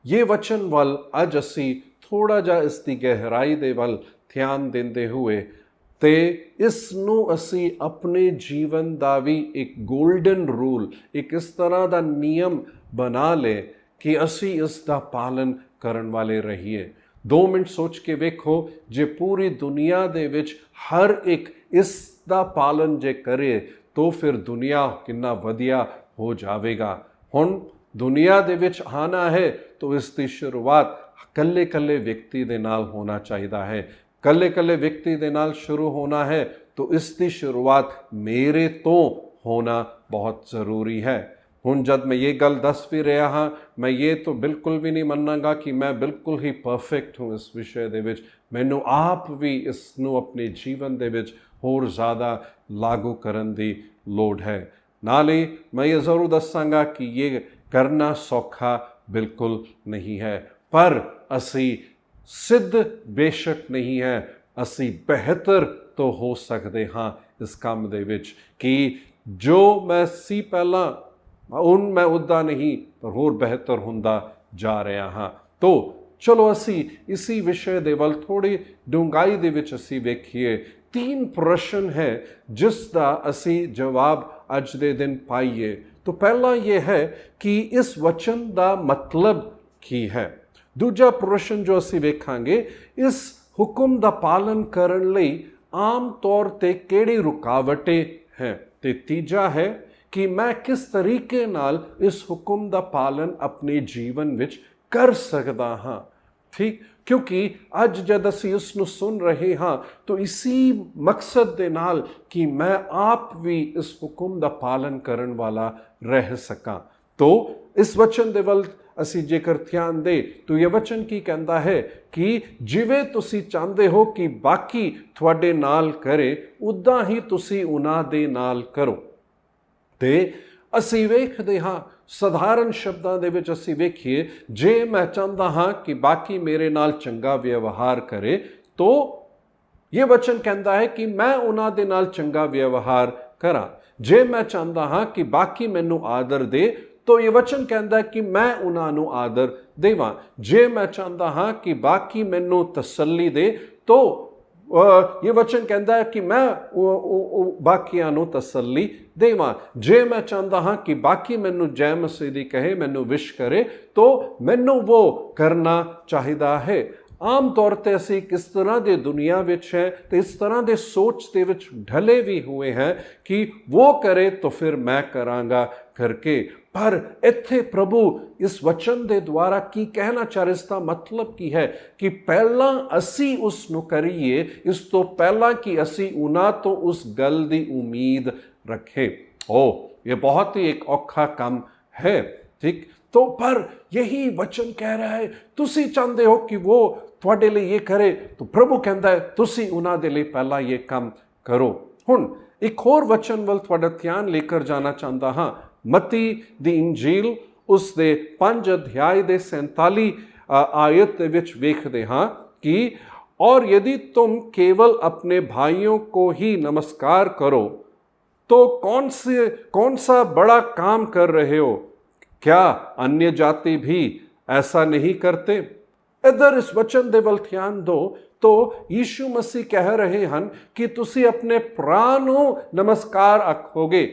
ਇਹ ਵਚਨ ਵੱਲ ਅੱਜ ਅਸੀਂ ਥੋੜ੍ਹਾ ਜਿਹਾ ਇਸ ਦੀ ਗਹਿਰਾਈ ਦੇ ਵੱਲ ਧਿਆਨ ਦਿੰਦੇ ਹੋਏ ਅਤੇ ਇਸ ਨੂੰ ਅਸੀਂ ਆਪਣੇ ਜੀਵਨ ਦਾ ਵੀ ਇੱਕ ਗੋਲਡਨ ਰੂਲ, ਇੱਕ ਇਸ ਤਰ੍ਹਾਂ ਦਾ ਨਿਯਮ ਬਣਾ ਲਏ ਕਿ ਅਸੀਂ ਇਸ ਦਾ ਪਾਲਨ ਕਰਨ ਵਾਲੇ ਰਹੀਏ। 2 ਮਿੰਟ ਸੋਚ ਕੇ ਵੇਖੋ, ਜੇ ਪੂਰੀ ਦੁਨੀਆ ਦੇ ਵਿੱਚ ਹਰ ਇੱਕ ਇਸ ਦਾ ਪਾਲਨ ਜੇ ਕਰੇ ਤਾਂ ਫਿਰ ਦੁਨੀਆ ਕਿੰਨਾ ਵਧੀਆ ਹੋ ਜਾਵੇਗਾ। ਹੁਣ ਦੁਨੀਆ ਦੇ ਵਿੱਚ ਆਉਣਾ ਹੈ ਤਾਂ ਇਸ ਦੀ ਸ਼ੁਰੂਆਤ ਕੱਲੇ ਵਿਅਕਤੀ ਦੇ ਨਾਲ ਹੋਣਾ ਚਾਹੀਦਾ ਹੈ। ਕੱਲੇ ਵਿਅਕਤੀ ਦੇ ਨਾਲ ਸ਼ੁਰੂ ਹੋਣਾ ਹੈ ਤਾਂ ਇਸ ਦੀ ਸ਼ੁਰੂਆਤ ਮੇਰੇ ਤੋਂ ਹੋਣਾ ਬਹੁਤ ਜ਼ਰੂਰੀ ਹੈ। ਹੁਣ ਜਦ ਮੈਂ ਇਹ ਗੱਲ ਦੱਸ ਵੀ ਰਿਹਾ ਹਾਂ, ਮੈਂ ਇਹ ਤਾਂ ਬਿਲਕੁਲ ਵੀ ਨਹੀਂ ਮੰਨਾਂਗਾ ਕਿ ਮੈਂ ਬਿਲਕੁਲ ਹੀ ਪਰਫੈਕਟ ਹਾਂ ਇਸ ਵਿਸ਼ੇ ਦੇ ਵਿੱਚ। ਮੈਨੂੰ ਆਪ ਵੀ ਇਸ ਨੂੰ ਆਪਣੇ ਜੀਵਨ ਦੇ ਵਿੱਚ ਹੋਰ ਜ਼ਿਆਦਾ ਲਾਗੂ ਕਰਨ ਦੀ ਲੋੜ ਹੈ। ਨਾਲੇ ਮੈਂ ਇਹ ਜ਼ਰੂਰ ਦੱਸਾਂਗਾ ਕਿ ਇਹ ਕਰਨਾ ਸੌਖਾ ਬਿਲਕੁਲ ਨਹੀਂ ਹੈ, ਪਰ ਅਸੀਂ ਸਿੱਧ ਬੇਸ਼ੱਕ ਨਹੀਂ ਹੈ, ਅਸੀਂ ਬਿਹਤਰ ਤਾਂ ਹੋ ਸਕਦੇ ਹਾਂ ਇਸ ਕੰਮ ਦੇ ਵਿੱਚ ਕਿ ਜੋ ਮੈਂ ਸੀ ਪਹਿਲਾਂ ਹੁਣ ਮੈਂ ਉੱਦਾਂ ਨਹੀਂ ਪਰ ਹੋਰ ਬਿਹਤਰ ਹੁੰਦਾ ਜਾ ਰਿਹਾ ਹਾਂ। ਤੋ ਚਲੋ ਅਸੀਂ ਇसी ਵਿਸ਼ੇ ਦੇ ਵੱਲ ਥੋੜੀ ਡੂੰਘਾਈ ਦੇ ਵਿੱਚ ਅਸੀਂ ਵੇਖੀਏ। 3 ਪ੍ਰਸ਼ਨ ਹੈ ਜਿਸ ਦਾ ਅਸੀਂ ਜਵਾਬ ਅੱਜ ਦੇ ਦਿਨ ਪਾਈਏ। तो पहला ये है कि इस वचन ਦਾ ਮਤਲਬ ਕੀ ਹੈ। ਦੂਜਾ ਪ੍ਰਸ਼ਨ ਜੋ ਅਸੀਂ ਵੇਖਾਂਗੇ, ਇਸ ਹੁਕਮ ਦਾ ਪਾਲਨ ਕਰਨ ਲਈ ਆਮ ਤੌਰ ਤੇ ਕਿਹੜੀ ਰੁਕਾਵਟਾਂ ਹੈ। ਤੇ ਤੀਜਾ ਹੈ ਕਿ ਮੈਂ ਕਿਸ ਤਰੀਕੇ ਨਾਲ ਇਸ ਹੁਕਮ ਦਾ ਪਾਲਨ ਆਪਣੇ ਜੀਵਨ ਵਿੱਚ ਕਰ ਸਕਦਾ ਹਾਂ। ਠੀਕ, ਕਿਉਂਕਿ ਅੱਜ ਜਦ ਅਸੀਂ ਉਸ ਨੂੰ ਸੁਣ ਰਹੇ ਹਾਂ ਤਾਂ ਇसी ਮਕਸਦ ਦੇ ਨਾਲ ਕਿ ਮੈਂ ਆਪ ਵੀ ਇਸ ਹੁਕਮ ਦਾ ਪਾਲਨ ਕਰਨ ਵਾਲਾ ਰਹਿ ਸਕਾਂ। ਤੋ ਇਸ ਵਚਨ ਦੇ ਵੱਲ ਅਸੀਂ ਜੇਕਰ ਧਿਆਨ ਦੇ ਤਾਂ ਇਹ ਵਚਨ ਕੀ ਕਹਿੰਦਾ ਹੈ ਕਿ ਜਿਵੇਂ ਤੁਸੀਂ ਚਾਹੁੰਦੇ ਹੋ ਕਿ ਬਾਕੀ ਤੁਹਾਡੇ ਨਾਲ ਕਰੇ, ਉੱਦਾਂ ਹੀ ਤੁਸੀਂ ਉਹਨਾਂ ਦੇ ਨਾਲ ਕਰੋ। ਤੇ ਅਸੀਂ ਵੇਖਦੇ ਹਾਂ ਸਧਾਰਨ ਸ਼ਬਦਾਂ ਦੇ ਵਿੱਚ ਅਸੀਂ ਵੇਖੀਏ, ਜੇ ਮੈਂ ਚਾਹੁੰਦਾ ਹਾਂ ਕਿ ਬਾਕੀ ਮੇਰੇ ਨਾਲ ਚੰਗਾ ਵਿਵਹਾਰ ਕਰੇ ਤਾਂ ਇਹ ਵਚਨ ਕਹਿੰਦਾ ਹੈ ਕਿ ਮੈਂ ਉਹਨਾਂ ਦੇ ਨਾਲ ਚੰਗਾ ਵਿਵਹਾਰ ਕਰਾਂ। ਜੇ ਮੈਂ ਚਾਹੁੰਦਾ ਹਾਂ ਕਿ ਬਾਕੀ ਮੈਨੂੰ ਆਦਰ ਦੇ ਤਾਂ ਇਹ ਵਚਨ ਕਹਿੰਦਾ ਕਿ ਮੈਂ ਉਹਨਾਂ ਨੂੰ ਆਦਰ ਦੇਵਾਂ। ਜੇ ਮੈਂ ਚਾਹੁੰਦਾ ਹਾਂ ਕਿ ਬਾਕੀ ਮੈਨੂੰ ਤਸੱਲੀ ਦੇ ਤਾਂ ਇਹ ਵਚਨ ਕਹਿੰਦਾ ਹੈ ਕਿ ਮੈਂ ਬਾਕੀਆਂ ਨੂੰ ਤਸੱਲੀ ਦੇਵਾਂ। ਜੇ ਮੈਂ ਚਾਹੁੰਦਾ ਹਾਂ ਕਿ ਬਾਕੀ ਮੈਨੂੰ ਜੈ ਮਸੀਹ ਦੀ ਕਹੇ, ਮੈਨੂੰ ਵਿਸ਼ ਕਰੇ, ਤਾਂ ਮੈਨੂੰ ਉਹ ਕਰਨਾ ਚਾਹੀਦਾ ਹੈ। ਆਮ ਤੌਰ ਤੇ ਅਸੀਂ ਕਿਸ ਤਰ੍ਹਾਂ ਦੇ ਦੁਨੀਆ ਵਿੱਚ ਹੈ ਤੇ ਇਸ ਤਰ੍ਹਾਂ ਦੇ ਸੋਚ ਦੇ ਵਿੱਚ ਢਲੇ ਵੀ ਹੋਏ ਹੈ ਕਿ ਉਹ ਕਰੇ ਤਾਂ ਫਿਰ ਮੈਂ ਕਰਾਂਗਾ ਕਰਕੇ। ਪਰ ਇੱਥੇ ਪ੍ਰਭੂ ਇਸ ਵਚਨ ਦੇ ਦੁਆਰਾ ਕੀ ਕਹਿਣਾ ਚਾਹ ਰਿਹਾ, ਇਸ ਦਾ ਮਤਲਬ ਕੀ ਹੈ ਕਿ ਪਹਿਲਾਂ ਅਸੀਂ ਉਸ ਨੂੰ ਕਰੀਏ, ਇਸ ਤੋਂ ਪਹਿਲਾਂ ਕਿ ਅਸੀਂ ਉਹਨਾਂ ਤੋਂ ਉਸ ਗੱਲ ਦੀ ਉਮੀਦ ਰੱਖੇ। ਇਹ ਬਹੁਤ ਹੀ ਇੱਕ ਔਖਾ ਕੰਮ ਹੈ। ਠੀਕ, तो पर यही वचन कह रहा है, तुसी चाहते हो कि वो ਤੁਹਾਡੇ ਲਈ ਇਹ ਕਰੇ तो प्रभु कहता है तुसी उन्हां दे ਲਈ ਪਹਿਲਾਂ ਇਹ ਕੰਮ ਕਰੋ। ਹੁਣ ਇੱਕ ਹੋਰ ਵਚਨ ਵੱਲ ਤੁਹਾਡਾ ਧਿਆਨ ਲੇਕਰ ਜਾਣਾ ਚਾਹੁੰਦਾ ਹਾਂ। ਮਤੀ ਦੀ ਇੰਜੀਲ ਉਸ ਦੇ 5 ਅਧਿਆਇ ਦੇ 47 आयत ਦੇ ਵਿੱਚ ਵੇਖਦੇ ਹਾਂ कि और यदि तुम केवल अपने भाइयों को ही नमस्कार करो तो कौन सा बड़ा काम कर रहे हो, क्या अन्य जाति भी ऐसा नहीं करते। इधर इस वचन दे वल ध्यान दो तो यीशु मसीह कह रहे हैं कि तुसी अपने भरा नूं नमस्कार आखोगे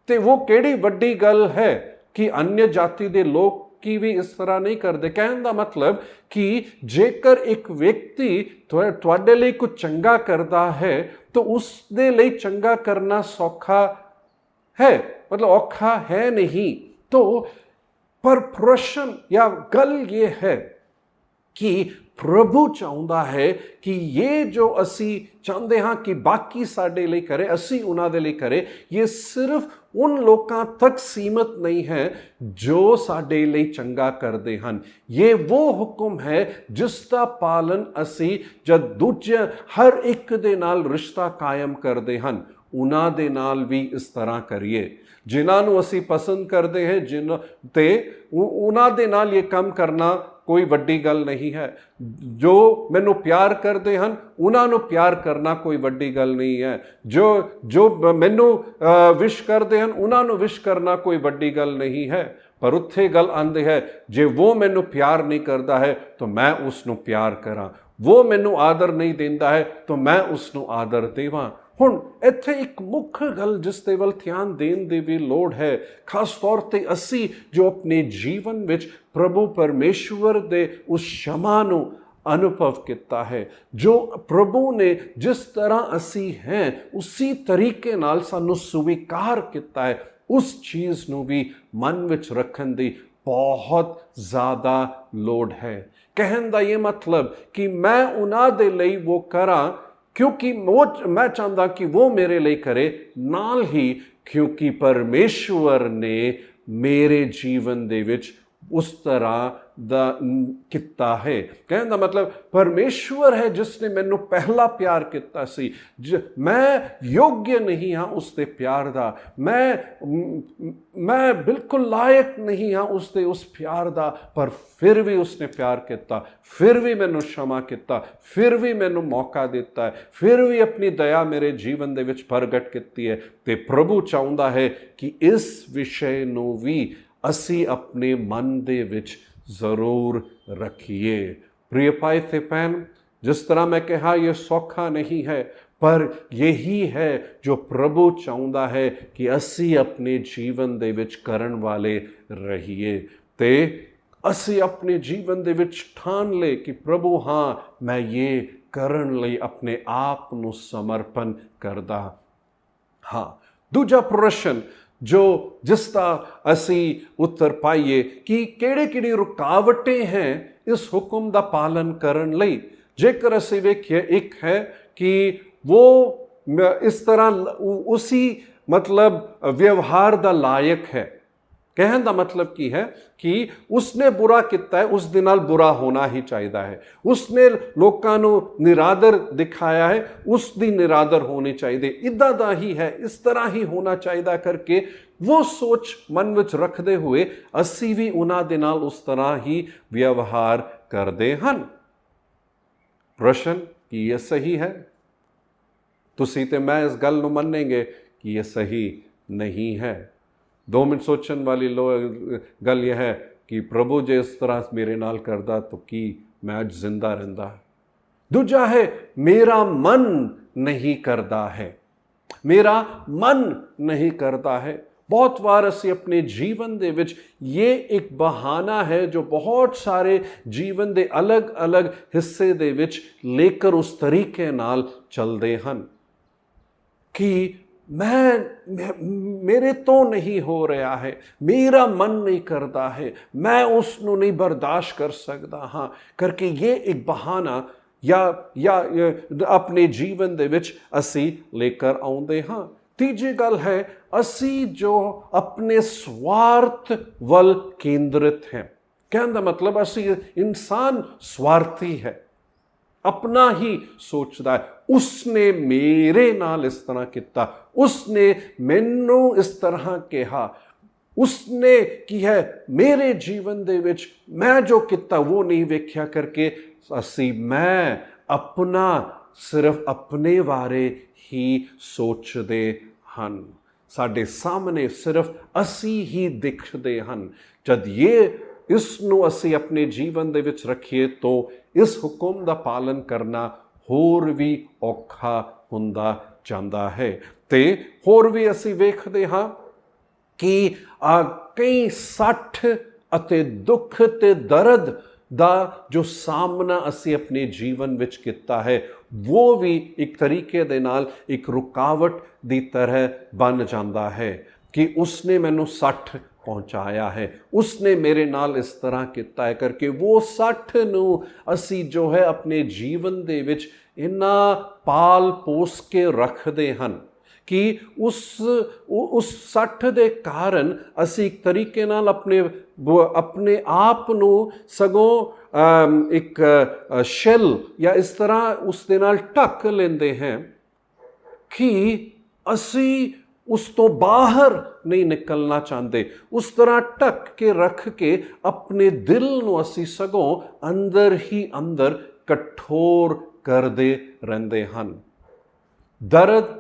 ते वो केड़ी वड्डी गल है कि अन्य जाति दे लोग की भी इस तरह नहीं करते। कहने का मतलब कि जेकर एक व्यक्ति तुहाडे लई कुछ चंगा करता है तो उसदे लई चंगा करना सौखा है, मतलब औखा है नहीं। तो पर प्रश्न या गल ये है कि प्रभु चाहुंदा है कि ये जो असी चाहते हाँ कि बाकी साडे लिए करे, असी उन्हां दे लिए करे, ये सिर्फ उन लोगों तक सीमित नहीं है जो साडे लिए चंगा करते हैं। ये वो हुक्म है जिसका पालन असी जद दूजे हर एक दे नाल रिश्ता कायम करते हैं, उन्हां दे नाल भी इस तरह करिए। जिन्हां नूं असी पसंद करते हैं उन्हां दे नाल ये काम करना कोई वड्डी गल नहीं है। जो मैनू प्यार करते हैं उन्हां नूं प्यार करना कोई वड्डी गल नहीं है। जो मैनू विश करते हैं उन्हां नूं विश करना कोई वड्डी गल नहीं है। पर उत्थे गल आंदी है, जे वो मैनू प्यार नहीं करता है तो मैं उसनूं प्यार करा, वो मैनू आदर नहीं देंदा है तो मैं उसनूं आदर देवां। ਹੁਣ ਇੱਥੇ ਇੱਕ ਮੁੱਖ ਗੱਲ ਜਿਸ ਦੇ ਵੱਲ ਧਿਆਨ ਦੇਣ ਦੀ ਵੀ ਲੋੜ ਹੈ, ਖਾਸ ਤੌਰ ਤੇ ਅਸੀਂ ਜੋ ਆਪਣੇ ਜੀਵਨ ਵਿੱਚ ਪ੍ਰਭੂ ਪਰਮੇਸ਼ਵਰ ਦੇ ਉਸ ਸ਼ਮਾ ਨੂੰ अनुभव किया है। जो प्रभु ने जिस तरह असी हैं उसी तरीके नाल सानू स्वीकार किया है, उस चीज़ नू भी मन विच रखन दी बहुत ज़्यादा लोड़ है। कहन दा ये मतलब कि मैं उन्हां दे लई वो करा क्योंकि मैं चाहता कि वो मेरे लिए करे, नाल ही क्योंकि परमेश्वर ने मेरे जीवन दे विच उस तरह दा किता है। कहने का मतलब परमेश्वर है जिसने मैनू पहला प्यार किया सी। मैं योग्य नहीं हाँ उसके प्यार दा, मैं बिल्कुल लायक नहीं हाँ उसके उस प्यार दा, पर फिर भी उसने प्यार किया, फिर भी मैनू क्षमा किया, फिर भी मैनू मौका दिता है, फिर भी अपनी दया मेरे जीवन दे विच प्रगट की है। ते प्रभु चाहुंदा है कि इस विषय नू भी असी अपने मन दे विच जरूर रखिए। प्रिय भाई ते भैन, जिस तरह मैं कहा यह सौखा नहीं है, पर यही है जो प्रभु चाहुंदा है कि असी अपने जीवन दे विच करन वाले रहिए। ते असी अपने जीवन दे विच ठान ले कि प्रभु हाँ मैं ये करन लई अपने आप नू समर्पण करदा। हाँ, दूजा प्रश्न जो जिसका असी उत्तर पाइए कि किहड़ी रुकावटें हैं इस हुक्म दा पालन करन लई। जेकर असी वेखिए, एक है कि वो इस तरह उसी मतलब व्यवहार दा लायक है। कहने का मतलब की है कि उसने बुरा किया है, उस दे नाल बुरा होना ही चाहिए है। उसने लोकां नू निरादर दिखाया है, उसकी निरादर होनी चाहिए। इदा दा ही है, इस तरह ही होना चाहिए करके वो सोच मन विच रखते हुए असी भी उन्हां दे नाल उस तरह ही व्यवहार करते हैं। प्रश्न कि यह सही है? तुसी ते मैं इस गल नू मन्नेंगे कि यह सही नहीं है। 2 मिनट सोचने वाली गल यह है कि प्रभु जे इस तरह मेरे नाल करदा तो की मैं अज जिंदा रहिंदा। दूजा है मेरा मन नहीं करता है, मेरा मन नहीं करता है। बहुत बार असी अपने जीवन दे विच ये एक बहाना है जो बहुत सारे जीवन दे अलग अलग हिस्से दे विच लेकर उस तरीके नाल चलते हैं कि मेरे तो नहीं हो रहा है, मेरा मन नहीं करता है, मैं उसनू नहीं बर्दाश्त कर सकता हाँ करके ये एक बहाना या अपने जीवन दे विच असी लेकर आउंदे हाँ। तीजी गल है असी जो अपने स्वार्थ वल केंद्रित हैं। कहने का मतलब असी इंसान स्वार्थी है, अपना ही सोचता है। उसने मेरे नाल इस तरह किया, उसने मैनू इस तरह कहा, उसने की है मेरे जीवन दे विच मैं जो किया वो नहीं वेख्या करके असी मैं अपना सिर्फ अपने बारे ही सोचते हैं। साडे सामने सिर्फ असी ही दिखते हैं। जद ये इसनू असी अपने जीवन दे विच रखिए तो इस हुक्म दा पालन करना होर भी औखा हुंदा जांदा है। ते होर भी असी वेखदे हाँ कि कई सठ अते दुख ते दर्द दा जो सामना असी अपने जीवन विच किता है वो भी एक तरीके दे नाल एक रुकावट दी तरह बन जाता है कि उसने मैनू 60 पहुँचाया है, उसने मेरे नाल इस तरह किया है करके वो 60 नू असी जो है अपने जीवन दे विच इन्ना पाल पोस के रखते हैं कि उस 60 दे कारण असी एक तरीके नाल अपने आप नू सगों एक शैल या इस तरह उस दे नाल ढक लेंदे हैं कि असी उस तो बाहर नहीं निकलना चाहते। उस तरह ढक के रख के अपने दिल नू असी सगों अंदर ही अंदर कठोर करते रहंदे हैं। दर्द,